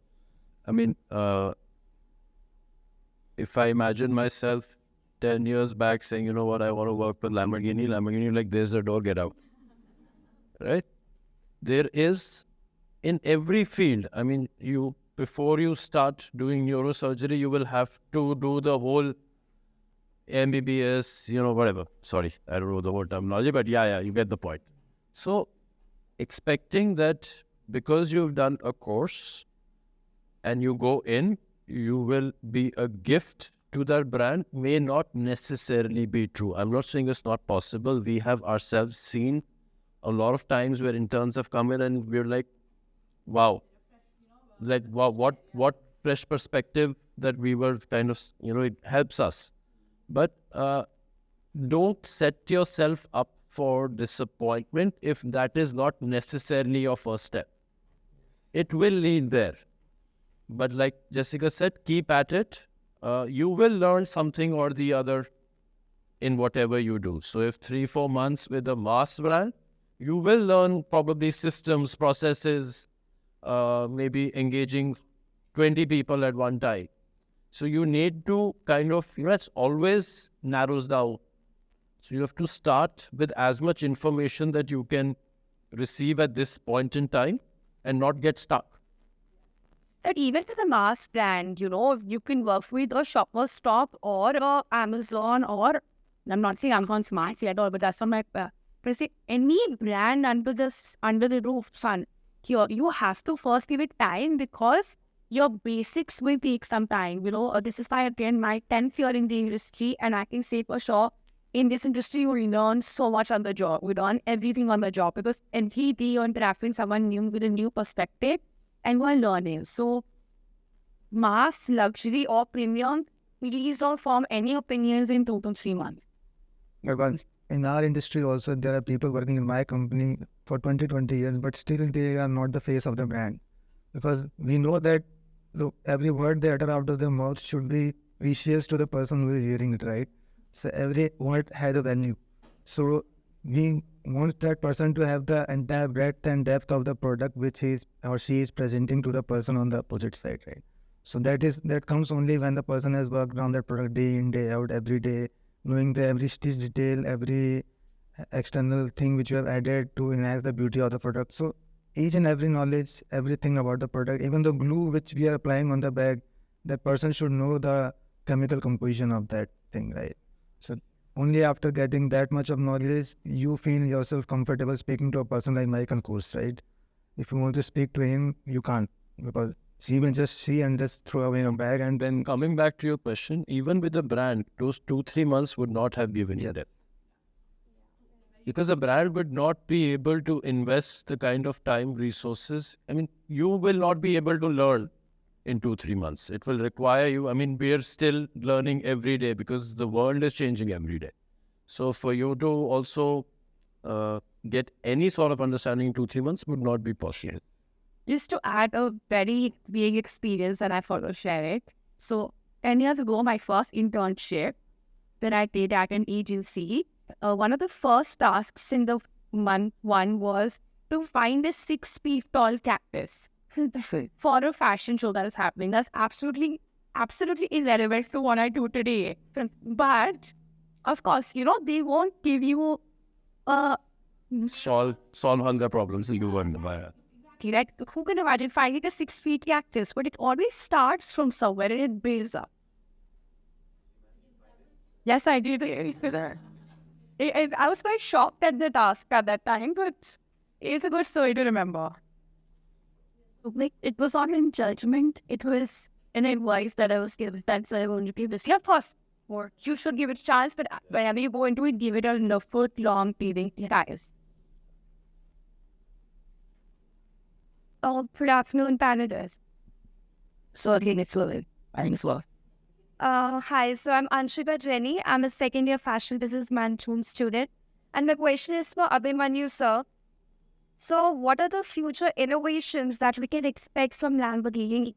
I mean, if I imagine myself 10 years back saying, you know what, I want to work with Lamborghini, like, there's the door, get out. Right? There is, in every field, I mean, before you start doing neurosurgery, you will have to do the whole 𝗵𝗵𝗽𝗵𝗵, whatever. Sorry, I don't know the whole terminology, but yeah, you get the point. So, expecting that because you've done a course and you go in, you will be a gift to that brand may not necessarily be true. I'm not saying it's not possible. We have ourselves seen a lot of times where interns have come in and we're like, wow, like, wow, what fresh perspective that we were kind of, it helps us. But don't set yourself up for disappointment if that is not necessarily your first step. It will lead there. But like Jessica said, keep at it. You will learn something or the other in whatever you do. So if 3-4 months with a mass brand, you will learn probably systems, processes, maybe engaging 20 people at one time. So you need to kind of, it's always narrows down. So you have to start with as much information that you can receive at this point in time and not get stuck. And even to the mass brand, you can work with a Shoppers Stop or a Amazon, or I'm not saying Amazon's mass at all, but that's not my any brand under the roof, son. You have to first give it time because your basics will take some time. This is why, again, my 10th year in the industry, and I can say for sure, in this industry, you learn so much on the job. We learn everything on the job because every day you're interacting with someone new with a new perspective and we're learning. So, mass, luxury, or premium, please don't form any opinions in 2 to 3 months. Because in our industry also, there are people working in my company for 20 years, but still they are not the face of the brand. Because we know that every word they utter out of their mouth should be precious to the person who is hearing it, right? So every word has a value. So we want that person to have the entire breadth and depth of the product which he or she is presenting to the person on the opposite side, right? So that comes only when the person has worked on that product day in, day out, every day, knowing the every stitch detail, every external thing which you have added to enhance the beauty of the product. So each and every knowledge, everything about the product, even the glue which we are applying on the bag, that person should know the chemical composition of that thing, right? So only after getting that much of knowledge, you feel yourself comfortable speaking to a person like Michael Kors, right? If you want to speak to him, you can't, because she will just see and just throw away your bag. And then coming back to your question, even with the brand, those 2-3 months would not have given you that. Because a brand would not be able to invest the kind of time, resources. I mean, you will not be able to learn in 2-3 months. It will require you. I mean, we are still learning every day because the world is changing every day. So for you to also get any sort of understanding in 2-3 months would not be possible. Just to add a very big experience, and I thought to share it. So 10 years ago, my first internship that I did at an agency, one of the first tasks in the month one was to find a 6 feet tall cactus for a fashion show that is happening. That's absolutely irrelevant to what I do today. But of course, they won't give you solve hunger problems you won't buy. Like, who can imagine finding a 6 feet cactus? But it always starts from somewhere and it builds up. Yes, I did. I was quite shocked at the task at that time, but it's a good story to remember. Like, it was not in judgment. It was an advice that I was given. That's why I want to give this. Yeah, of course. Or you should give it a chance, but whenever you go into it, give it a foot-long period. Guys. Good afternoon, panelists. So again, it's Lily. Thanks, well. Hi, so I'm Anshika Jenny. I'm a second-year fashion business management student. And my question is for Abhimanyu, sir. So what are the future innovations that we can expect from Lamborghini?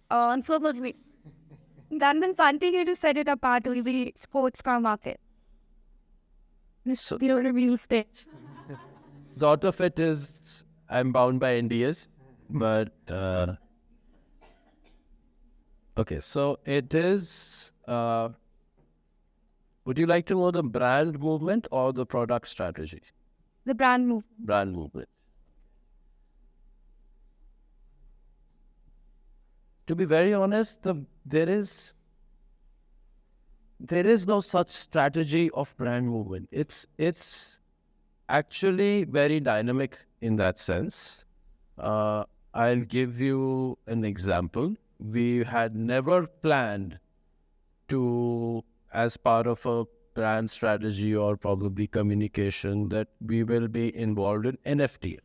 So that will continue to set it apart to the sports car market. So, The real stage. lot of it is I'm bound by NDAs, but okay. So it is. Would you like to know the brand movement or the product strategy? The brand move. Brand movement. To be very honest, there is no such strategy of brand movement. It's actually very dynamic in that sense. I'll give you an example. We had never planned to, as part of a brand strategy or probably communication, that we will be involved in NFT.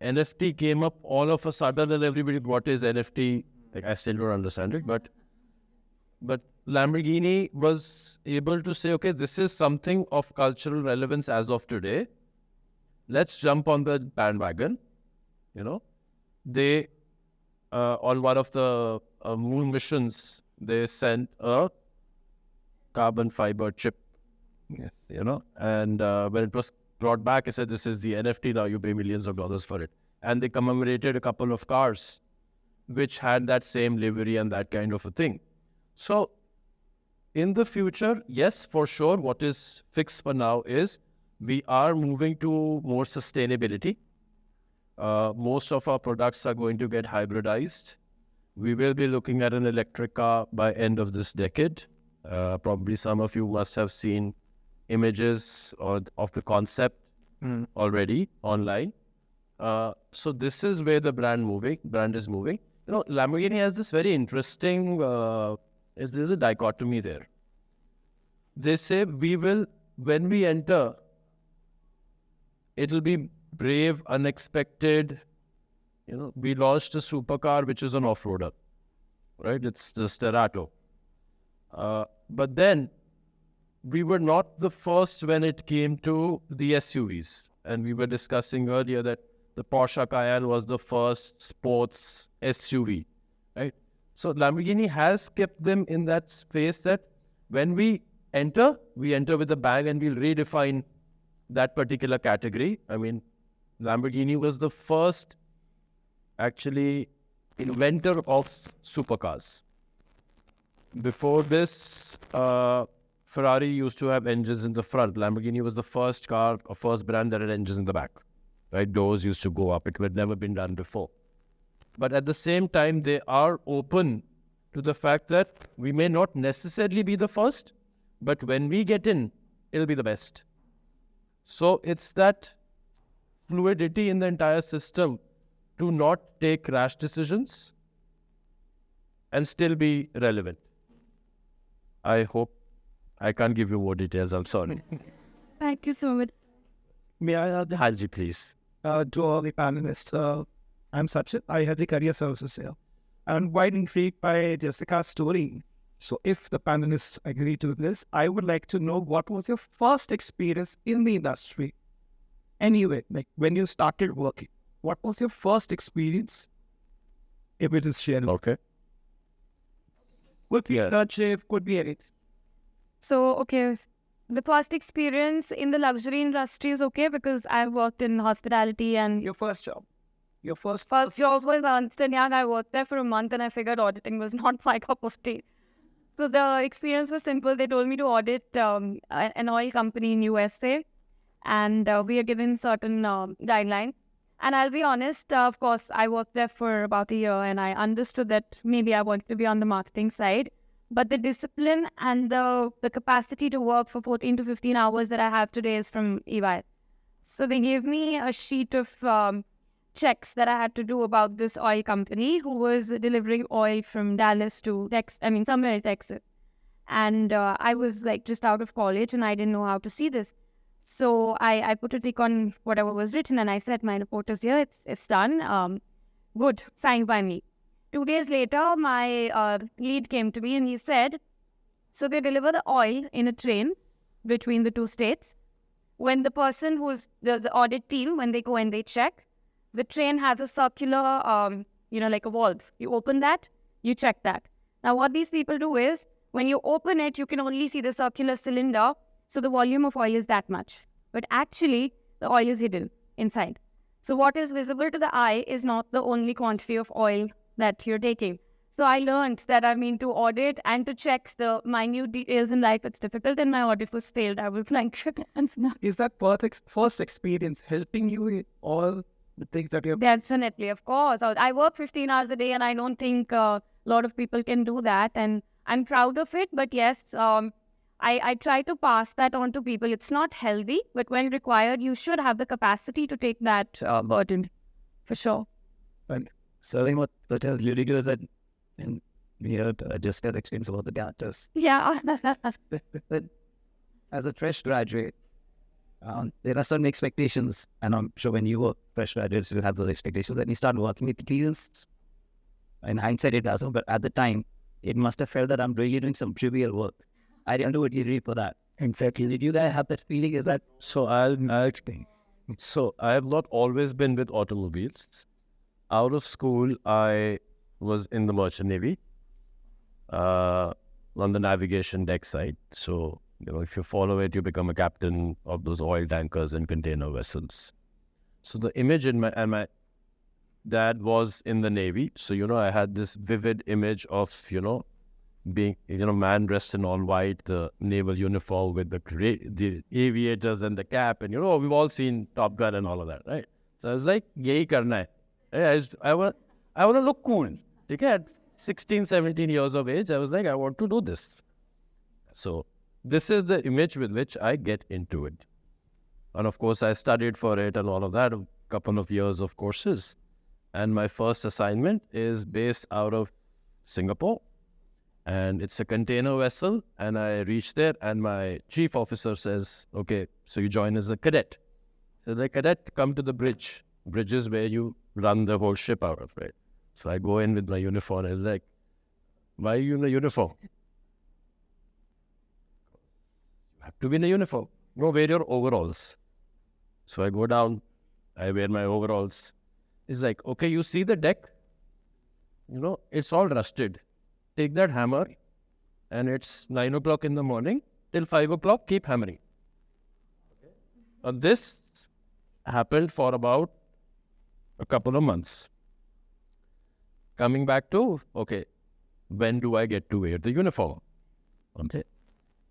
NFT came up all of a sudden and everybody, what is NFT? Like, I still don't understand it, but Lamborghini was able to say, okay, this is something of cultural relevance as of today. Let's jump on the bandwagon. They, on one of the moon missions, they sent a carbon fiber chip, and when it was brought back, I said, this is the NFT, now you pay millions of dollars for it. And they commemorated a couple of cars which had that same livery and that kind of a thing. So in the future, yes, for sure, what is fixed for now is we are moving to more sustainability. Most of our products are going to get hybridized. We will be looking at an electric car by end of this decade. Probably some of you must have seen images of the concept already online. So this is where the brand is moving. Lamborghini has this very interesting, there's a dichotomy there. They say when we enter, it'll be brave, unexpected. We launched a supercar which is an off-roader, right? It's the 𝗟𝘂𝗍𝗏. But then we were not the first when it came to the SUVs. And we were discussing earlier that the Porsche Cayenne was the first sports SUV, right? So Lamborghini has kept them in that space that when we enter with a bang and we'll redefine that particular category. I mean, Lamborghini was the first actually inventor of supercars. Before this, Ferrari used to have engines in the front. Lamborghini was the first car or first brand that had engines in the back. Right? Doors used to go up. It had never been done before. But at the same time, they are open to the fact that we may not necessarily be the first, but when we get in, it'll be the best. So it's that fluidity in the entire system to not take rash decisions and still be relevant. I hope I can't give you more details. I'm sorry. Thank you so much. May I add Haji, please. to all the panelists? I'm Sachin. I have the career services here. I'm quite intrigued by Jessica's story. So if the panelists agree to this, I would like to know what was your first experience in the industry? Anyway, like when you started working, what was your first experience? If it is shared. Okay. Could be internship, could be anything. So, okay, the first experience in the luxury industry is okay because I've worked in hospitality and Your first job. Your first first job was Ernst & Young. I worked there for a month and I figured auditing was not my cup of tea. So the experience was simple. They told me to audit an oil company in USA, and we are given certain guidelines. And I'll be honest, of course, I worked there for about a year and I understood that maybe I wanted to be on the marketing side. But the discipline and the capacity to work for 14 to 15 hours that I have today is from EY. So they gave me a sheet of checks that I had to do about this oil company who was delivering oil from Dallas to somewhere in Texas. And I was like just out of college and I didn't know how to see this. So I put a tick on whatever was written and I said, my report is here, it's done. Good, signed by me. 2 days later, my lead came to me and he said, so they deliver the oil in a train between the two states. When the person who's the audit team, when they go and they check, the train has a circular, like a valve. You open that, you check that. Now, what these people do is, when you open it, you can only see the circular cylinder, so the volume of oil is that much. But actually, the oil is hidden inside. So what is visible to the eye is not the only quantity of oil that you're taking. So I learned that to audit and to check the minute details in life. It's difficult, and my audit was failed. I was like, Is that first experience helping you in all the things that you have? definitely, of course. I work 15 hours a day, and I don't think a lot of people can do that. And I'm proud of it. But yes, I try to pass that on to people. It's not healthy, but when required, you should have the capacity to take that burden, for sure. And certainly what the tell you to do is that, and we heard just that experience about the doctors. Yeah. As a fresh graduate, there are certain expectations, and I'm sure when you were fresh graduates, you have those expectations, and you start working with experience. In hindsight, it doesn't, but at the time, it must have felt that I'm really doing some trivial work. I didn't do it really for that. Exactly. Did you guys have that feeling? Is that So I have not always been with automobiles. Out of school, I was in the merchant navy, on the navigation deck side. So, if you follow it, you become a captain of those oil tankers and container vessels. So the image in my dad was in the navy. So, I had this vivid image of, being, man dressed in all white, the naval uniform with the aviators and the cap. And, we've all seen Top Gun and all of that, right? So I was like, yehi karna hai. I want to look cool. Okay? At 16, 17 years of age, I was like, I want to do this. So this is the image with which I get into it. And of course, I studied for it and all of that, a couple of years of courses. And my first assignment is based out of Singapore. And it's a container vessel. And I reach there and my chief officer says, okay, so you join as a cadet. So the cadet, come to the bridge. Bridge is where you run the whole ship out of, right? So I go in with my uniform. I was like, why are you in a uniform? You have to be in a uniform. No, wear your overalls. So I go down. I wear my overalls. It's like, okay, you see the deck? It's all rusted. Take that hammer, and it's 9 o'clock in the morning. Till 5 o'clock, keep hammering. And this happened for about a couple of months. Coming back to, okay, when do I get to wear the uniform? Okay.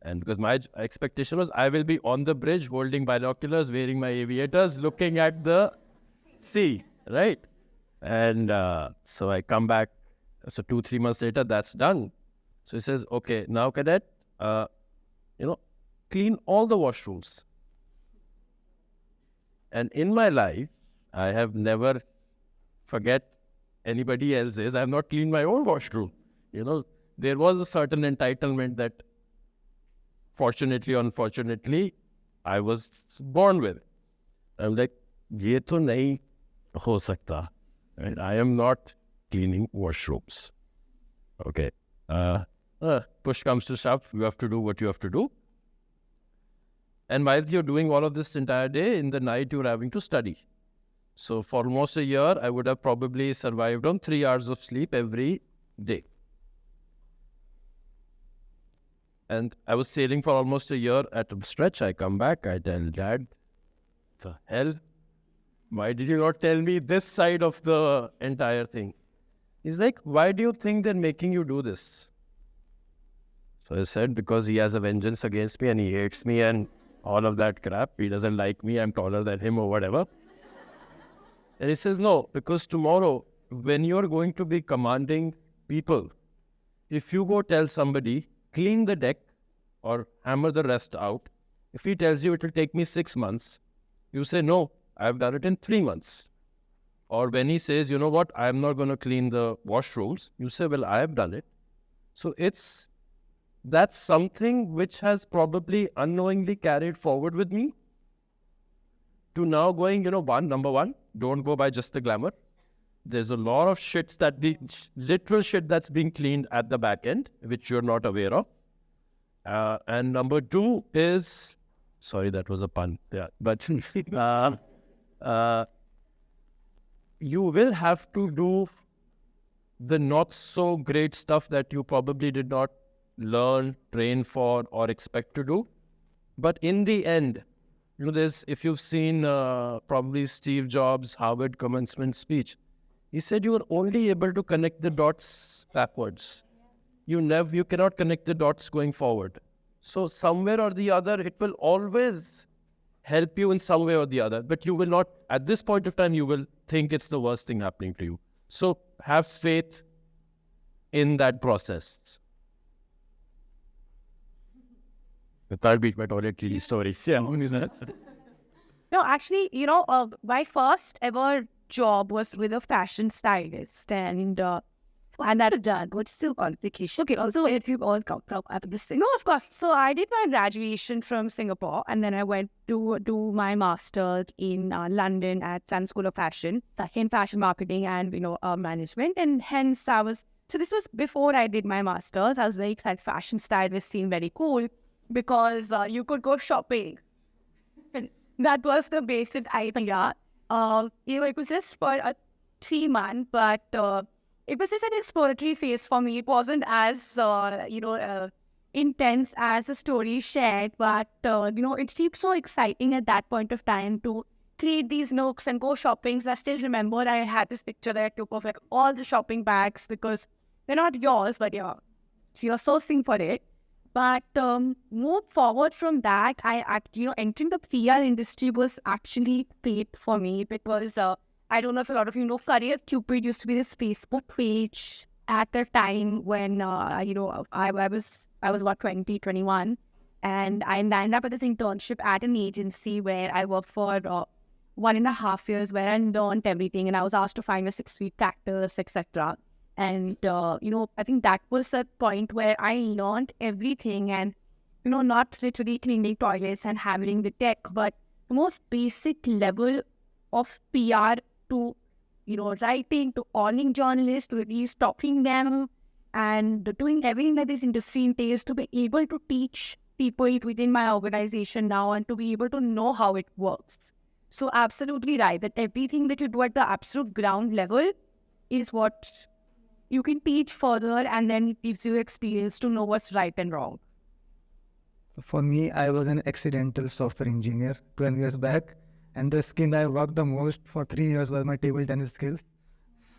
And because my expectation was I will be on the bridge holding binoculars, wearing my aviators, looking at the sea, right? And so I come back. So 2-3 months later, that's done. So he says, okay, now cadet, clean all the washrooms. And in my life, I have never forget anybody else's. I have not cleaned my own washroom. There was a certain entitlement that fortunately or unfortunately, I was born with. I'm like, ye to nahi ho sakta. Right? I am not cleaning washrooms. Okay. Push comes to shove, you have to do what you have to do. And while you're doing all of this entire day, in the night you're having to study. So for almost a year, I would have probably survived on 3 hours of sleep every day. And I was sailing for almost a year at a stretch. I come back, I tell Dad, the hell? Why did you not tell me this side of the entire thing? He's like, why do you think they're making you do this? So I said, because he has a vengeance against me and he hates me and all of that crap. He doesn't like me, I'm taller than him or whatever. And he says, no, because tomorrow, when you're going to be commanding people, if you go tell somebody, clean the deck or hammer the rest out, if he tells you it will take me 6 months, you say, no, I've done it in 3 months. Or when he says, you know what, I'm not going to clean the washrooms, you say, well, I have done it. So that's something which has probably unknowingly carried forward with me to now going, number one, don't go by just the glamour. There's a lot of literal shit that's being cleaned at the back end, which you're not aware of. And number two is, sorry, that was a pun. Yeah, but you will have to do the not so great stuff that you probably did not learn, train for, or expect to do. But in the end, if you've seen probably Steve Jobs' Harvard commencement speech, he said you are only able to connect the dots backwards. You cannot connect the dots going forward. So somewhere or the other, it will always help you in some way or the other. But you will not, at this point of time, you will think it's the worst thing happening to you. So have faith in that process. The 𝗟𝘂𝗃𝗍𝗄 my toilet cleaning story. Yeah, No, actually, my first ever job was with a fashion stylist, and that done, but still qualification. Okay, also if you all come from this thing. No, of course. So I did my graduation from Singapore, and then I went to do my master's in London at Sun School of Fashion, in fashion marketing and management, and hence so this was before I did my master's. I was very excited. Fashion stylist seemed very cool because you could go shopping. That was the basic idea. It was just for 3 months, but it was just an exploratory phase for me. It wasn't as, intense as the story shared, but, it seemed so exciting at that point of time to create these nooks and go shopping. So I still remember I had this picture that I took of all the shopping bags because they're not yours, but so you're sourcing for it. But move forward from that, entering the PR industry was actually fate for me because I don't know if a lot of you know, 𝗟𝘂𝗃𝗀𝗵𝗃 used to be this Facebook page at the time when I was about 20, 21, and I landed up at this internship at an agency where I worked for 1.5 years, where I learned everything, and I was asked to find a 6-week practice, etc. And, I think that was a point where I learned everything and, not literally cleaning toilets and handling the tech, but the most basic level of PR to, writing, to calling journalists, to really stalking them and doing everything that this industry entails to be able to teach people within my organization now and to be able to know how it works. So absolutely right, that everything that you do at the absolute ground level is what you can teach further, and then it gives you experience to know what's right and wrong. For me, I was an accidental software engineer 12 years back, and the skill I worked the most for 3 years was my table tennis skills.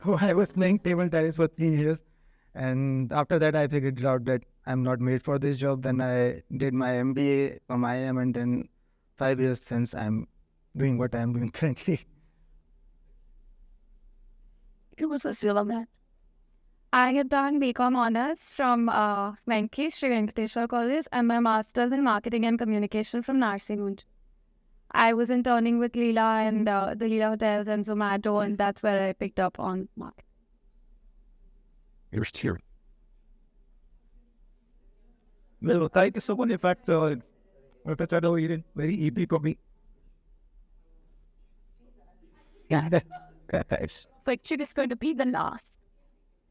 So I was playing table tennis for 3 years, and after that I figured out that I'm not made for this job. Then I did my MBA from IIM, and then 5 years since I'm doing what I'm doing currently. It was a skill on that. I have done BCom Honours from 𝗟𝘂𝗃𝗍𝗄𝗃 College and my Master's in Marketing and Communication from 𝗟𝘂𝗺𝗃. I was interning with Leela and the Leela Hotels and Zomato, and that's where I picked up on marketing. Here's here. Well, thank you so much. In fact, very easy for me. Yeah, Thanks. Picture is going to be the last.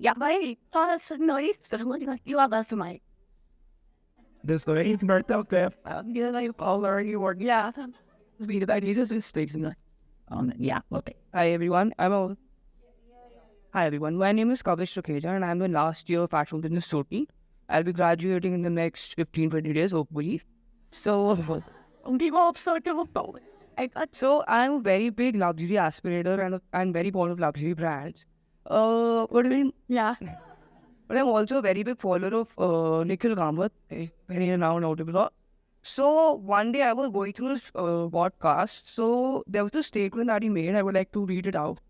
Yeah, my father's noise. You are last my. There's the eight right out there. Yeah. yeah, okay. Hi everyone, Hi everyone, my name is 𝗟𝘂𝗃𝗍𝗄𝗃 and I'm the last year fashion business student. I'll be graduating in the next 15-20 days, hopefully. So, I'm a very big luxury aspirator and I'm very fond of luxury brands. Yeah. But I'm also a very big follower of Nikhil Kamath, a very renowned author. So one day I was going through this podcast. So there was a statement that he made. I would like to read it out.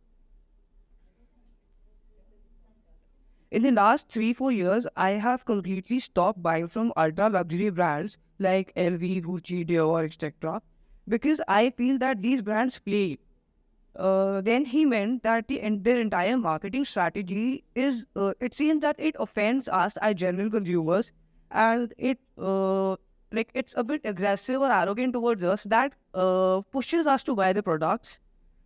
In the last 3-4 years, I have completely stopped buying from ultra luxury brands like LV, Gucci, Dior, etc. because I feel that these brands play. Then he meant that their entire marketing strategy is, it seems that it offends us as general consumers, and it's a bit aggressive or arrogant towards us that pushes us to buy the products.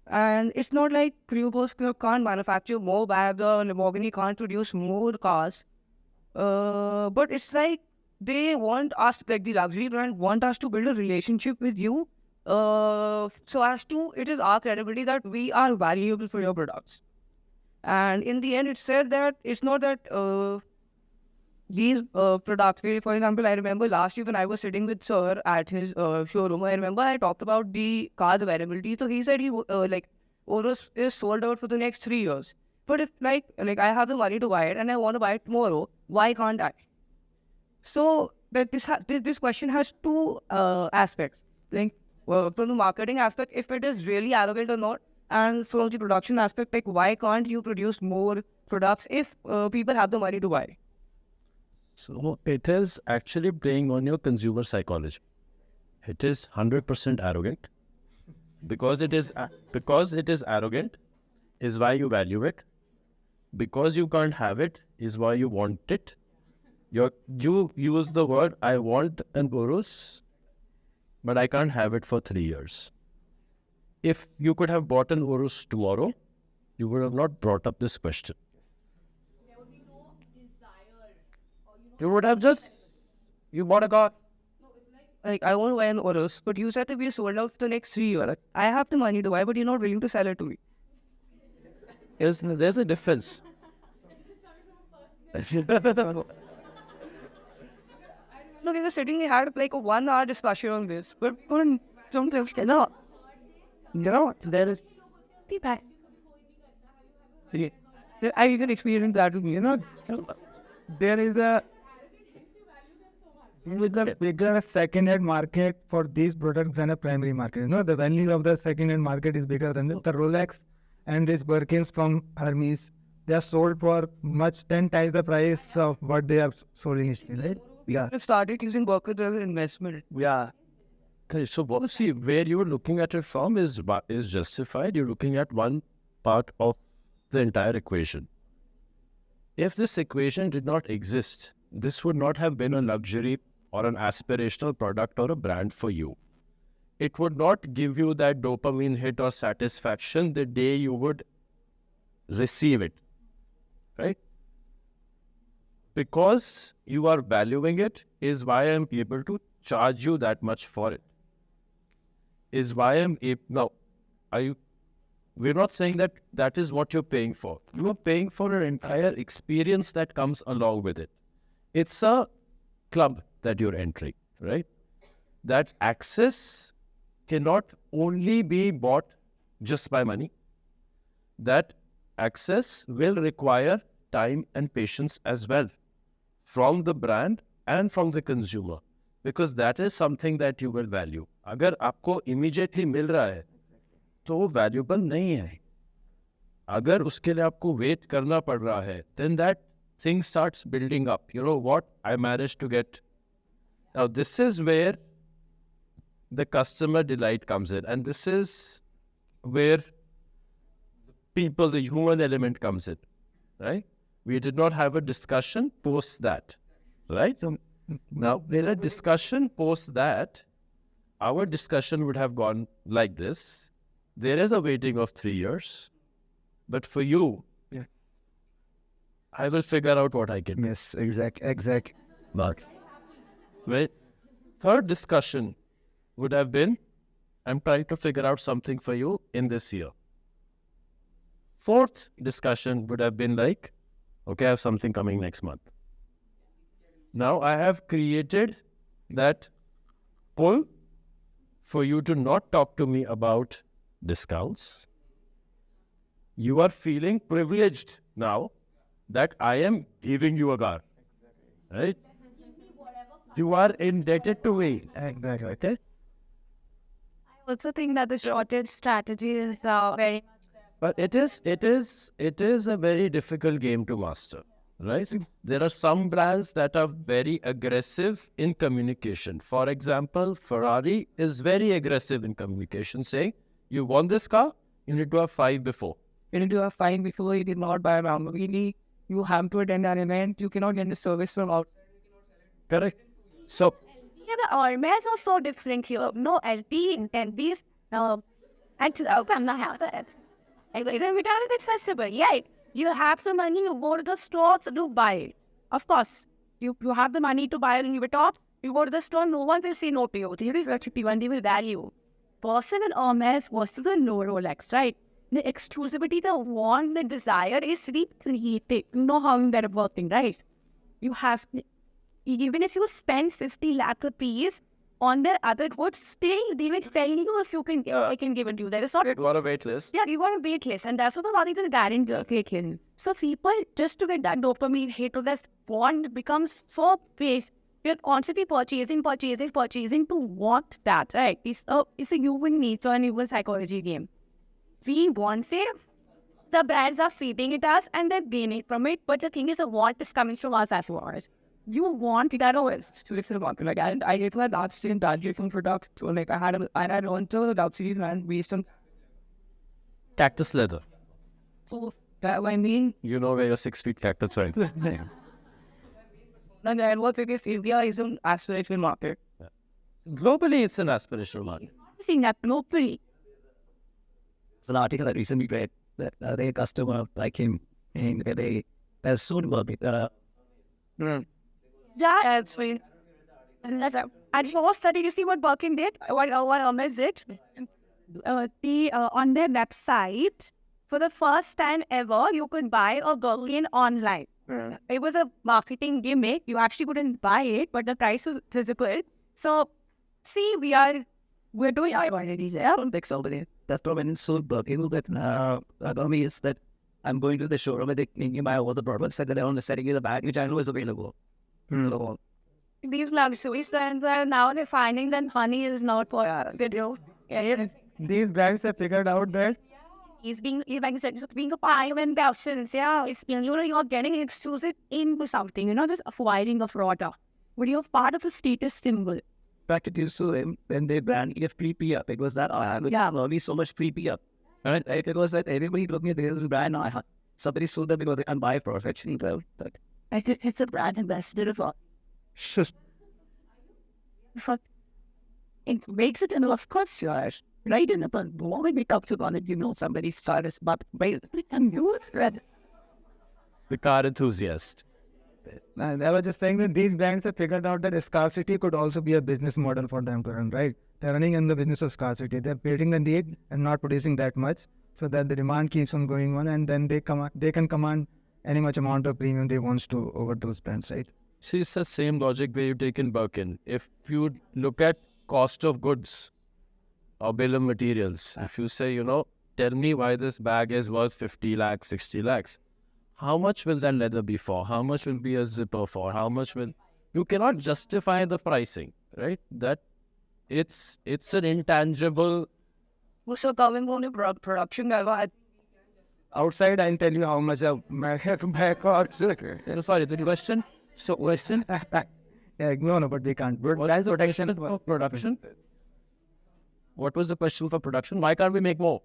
And it's not like 𝗟𝘂𝗃𝗍𝗄𝗃 can't manufacture more bags or Lamborghini can't produce more cars. But it's like they want us, like the luxury brand, want us to build a relationship with you. So as to, it is our credibility that we are valuable for your products. And in the end, it said that it's not that these products, for example, I remember last year when I was sitting with Sir at his showroom, I remember I talked about the car's availability. So he said Urus is sold out for the next 3 years. But if like I have the money to buy it and I want to buy it tomorrow, why can't I? So that this question has two aspects. Like from the marketing aspect, if it is really arrogant or not, and from the production aspect, like why can't you produce more products if people have the money to buy? So it is actually playing on your consumer psychology. It is 100% arrogant. Because it is arrogant is why you value it. Because you can't have it is why you want it. You use the word, I want an Urus, but I can't have it for 3 years. If you could have bought an Urus tomorrow, you would have not brought up this question. There would be no desire. You would have just, you bought a car. Like, I want to buy an Urus, but you said that we sold out for the next 3 years. Like, I have the money to buy, but you're not willing to sell it to me. There's a difference. No, we were sitting, we had like a 1 hour discussion on this, but we couldn't something. No, there is. I even experienced that with me. There is a bigger second-hand market for these products than a primary market. The value of the second-hand market is bigger than the Rolex and these Birkins from Hermes. They are sold for much 10 times the price of what they are sold initially. Right? Yeah. I started using Birkins as an investment. Yeah. Okay, so see, where you're looking at it from is justified. You're looking at one part of the entire equation. If this equation did not exist, this would not have been a luxury or an aspirational product or a brand for you. It would not give you that dopamine hit or satisfaction the day you would receive it, right? Because you are valuing it is why I'm able to charge you that much for it. Is why I'm able... Now, we're not saying that that is what you're paying for. You are paying for an entire experience that comes along with it. It's a club that you're entering, right? That access cannot only be bought just by money. That access will require time and patience as well from the brand and from the consumer, because that is something that you will value. अगर आपको immediately मिल रहा है, तो वो valuable नहीं है. अगर उसके लिए आपको wait करना पड़ रहा है, then that thing starts building up. You know what? I managed to get... Now, this is where the customer delight comes in. And this is where people, the human element comes in, right? We did not have a discussion post that, right? So now, in a discussion post that, our discussion would have gone like this. There is a waiting of 3 years, but for you, I will figure out what I can do. Yes, exact. But Right? Third discussion would have been, I'm trying to figure out something for you in this year. Fourth discussion would have been like, okay, I have something coming next month. Now I have created that pull for you to not talk to me about discounts. You are feeling privileged now that I am giving you a car, right? You are indebted to me. exactly. Okay? I also think that the shortage strategy is very much there. But it is a very difficult game to master, right? There are some brands that are very aggressive in communication. For example, Ferrari is very aggressive in communication, saying, you want this car, you need to have 5 before. You need to have 5 before. You did not buy a Lamborghini. You have to attend an event. You cannot get the service from outside. Correct. So, Yeah, the Hermes are so different here. No, LP and these, and I'm not have that. And even without it, it's festival. Yeah, you have the money, you go to the store to buy it. Of course, you have the money to buy a Louis Vuitton, you go to the store, no one will say no to you. This is actually one they will value. Person in Hermes versus a no Rolex, right? the exclusivity, the want, the desire is recreated. You know how that working, right? You have, even if you spend 50 lakh rupees on their other goods, still they will tell you if you can, I can give it to you. There is not. You got a wait list. Yeah, you got a wait list, and that's what the is guaranteed. So people, just to get that dopamine hit to this want becomes so base. You're constantly purchasing to want that, right? It's a human nature and human psychology game. We want it, the brands are feeding it us and they're gaining from it. But the thing is, the want is coming from us as well. You want that always. So it's a market. Like I get my last in Tangerine product. So like I had learned the Luxury brand based on Cactus leather. So that I mean, You know where your 6 feet cactus are. and I was like, if India is an aspirational market. Globally, it's an aspirational market. seeing that globally. It's an article I recently read that their customer like him and they're soon will be That's right. And first study, you see what Birkin did? What Hermes did? On their website, for the first time ever, you could buy a Birkin online. It was a marketing gimmick. You actually couldn't buy it, but the price was visible. So, see, we're doing IIAD. I don't think so, but that's what when it's sold Birkin that me is that I'm going to the showroom and they can buy all the products and then they're only setting you the bag, which I know is available. These luxury brands are now defining that money is not for video. These brands have figured out that He's being a pioneer options. Yeah, it's you're getting exclusive into something. You're not just acquiring a product, but you're part of a status symbol. Practically so when they brand get free PR because that only so much free PR. Right? It was that everybody looking at this brand somebody sold them because they can't buy professionally. Well, It's a brand ambassador for. It makes it, and of course, right in the moment we come to on it, somebody's status, but basically, and you read. The car enthusiast. and I was just saying that these brands have figured out that scarcity could also be a business model for them to run, right? They're running in the business of scarcity. They're creating the need and not producing that much so that the demand keeps on going on and then they can command any much amount of premium they want to over those brands, right? See, it's the same logic where you take in Birkin. If you look at cost of goods or bill of materials, if you say, tell me why this bag is worth 50 lakhs, 60 lakhs, how much will that leather be for? How much will be a zipper for? How much will... You cannot justify the pricing, right? That it's an intangible... So coming on the production level, Outside, I'll tell you how much a bag or Sorry, the question? So question? no, but we can't. But What is the question for production? What was the question for production? Why can't we make more?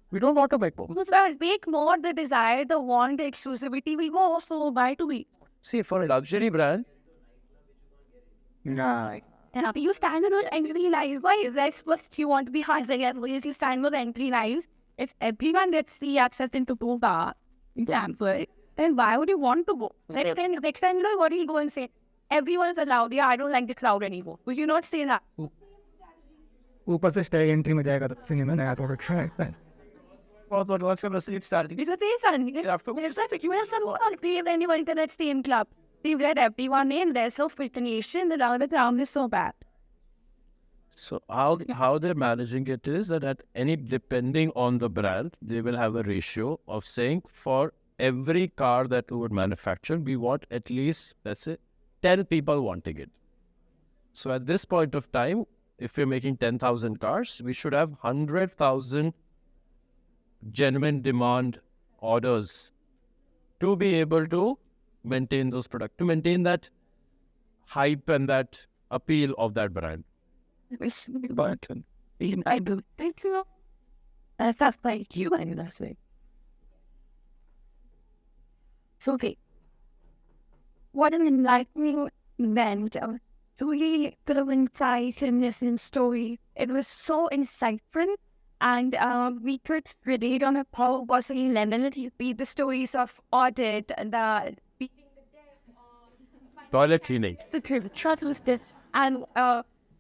We don't want to make more. Because I make more the desire, the want, the exclusivity, we go, so why do we? See, for a luxury brand, And you stand with entry lives. Why is that first you want to be high? As well as you stand with entry lives. If everyone gets the access into two car, example, then why would you want to go? Next time, what do you go and say? Everyone's allowed. Yeah, I don't like the crowd anymore. Will you not say that? ऊपर से Stag entry में जाएगा तो सिंह में नया product what's from the sleep starting? It's a thing, son. There's such a US not pay anyone to that same club. They've let everyone in. There's no filtration. The ground is so bad. so how they're managing it is that depending on the brand, they will have a ratio of saying for every car that we would manufacture, we want at least, let's say, 10 people wanting it. So at this point of time, if we're making 10,000 cars, we should have 100,000 genuine demand orders to be able to maintain those products, to maintain that hype and that appeal of that brand. It's important. I do. Thank you. I thought, thank you, and that's it. So, okay. What an enlightening event. Truly insight in this story. It was so insightful, and we could relate on a Paul possibly level. Be the stories of audit and the beating the deck, Toilet cleaning. the trust and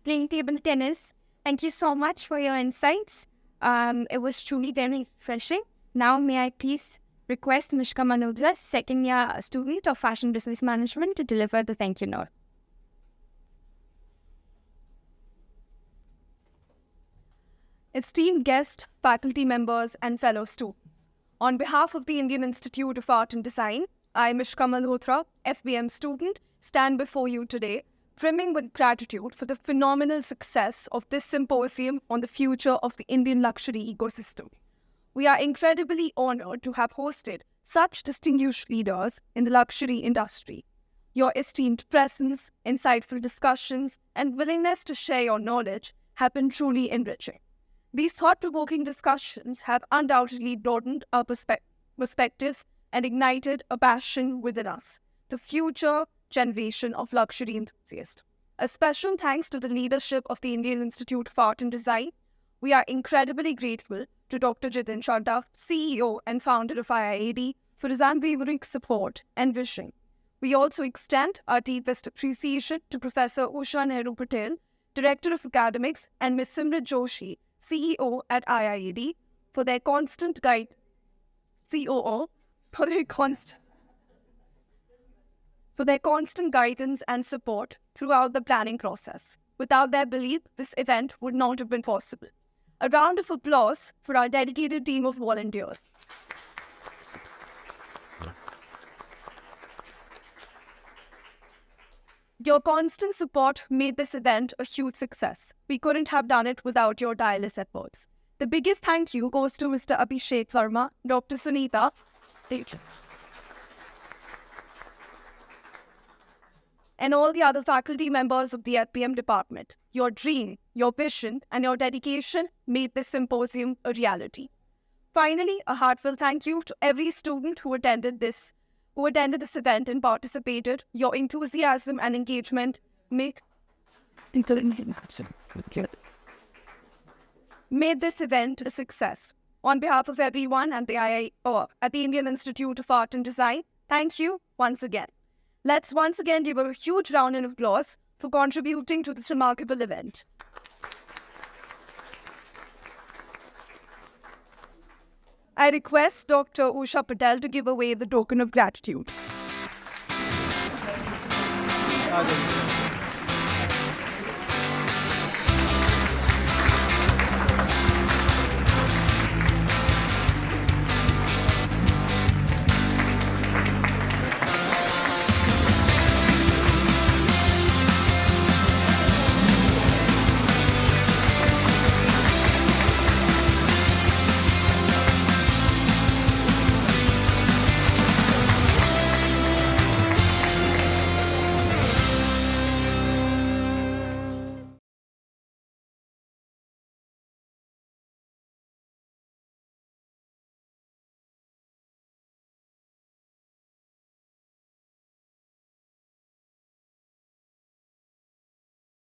playing table tennis. Thank you so much for your insights. It was truly very refreshing. Now, may I please request Mishka Malhotra, second year student of Fashion Business Management, to deliver the thank you note. Esteemed guests, faculty members, and fellow students, on behalf of the Indian Institute of Art and Design, I, Mishka Malhotra, FBM student, stand before you today, brimming with gratitude for the phenomenal success of this symposium on the future of the Indian luxury ecosystem. We are incredibly honored to have hosted such distinguished leaders in the luxury industry. Your esteemed presence, insightful discussions, and willingness to share your knowledge have been truly enriching. These thought-provoking discussions have undoubtedly broadened our perspectives and ignited a passion within us, the future generation of luxury enthusiasts. A special thanks to the leadership of the Indian Institute of Art and Design. We are incredibly grateful to Dr. Jitin Chadha, CEO and founder of IIAD, for his unwavering support and vision. We also extend our deepest appreciation to Professor Usha Nehru Patel, Director of Academics, and Ms. Simrit Joshi, CEO at IIAD, for their constant guidance and support throughout the planning process. Without their belief, this event would not have been possible. A round of applause for our dedicated team of volunteers. Your constant support made this event a huge success. We couldn't have done it without your tireless efforts. The biggest thank you goes to Mr. 𝗵𝗽𝗁𝗵𝗺, Dr. Sunita, and all the other faculty members of the FBM department. Your dream, your vision, and your dedication made this symposium a reality. Finally, a heartfelt thank you to every student who attended this event and participated. Your enthusiasm and engagement made this event a success. On behalf of everyone at the Indian Institute of Art and Design, thank you once again. Let's once again give a huge round of applause for contributing to this remarkable event. I request Dr. Usha Patel to give away the token of gratitude.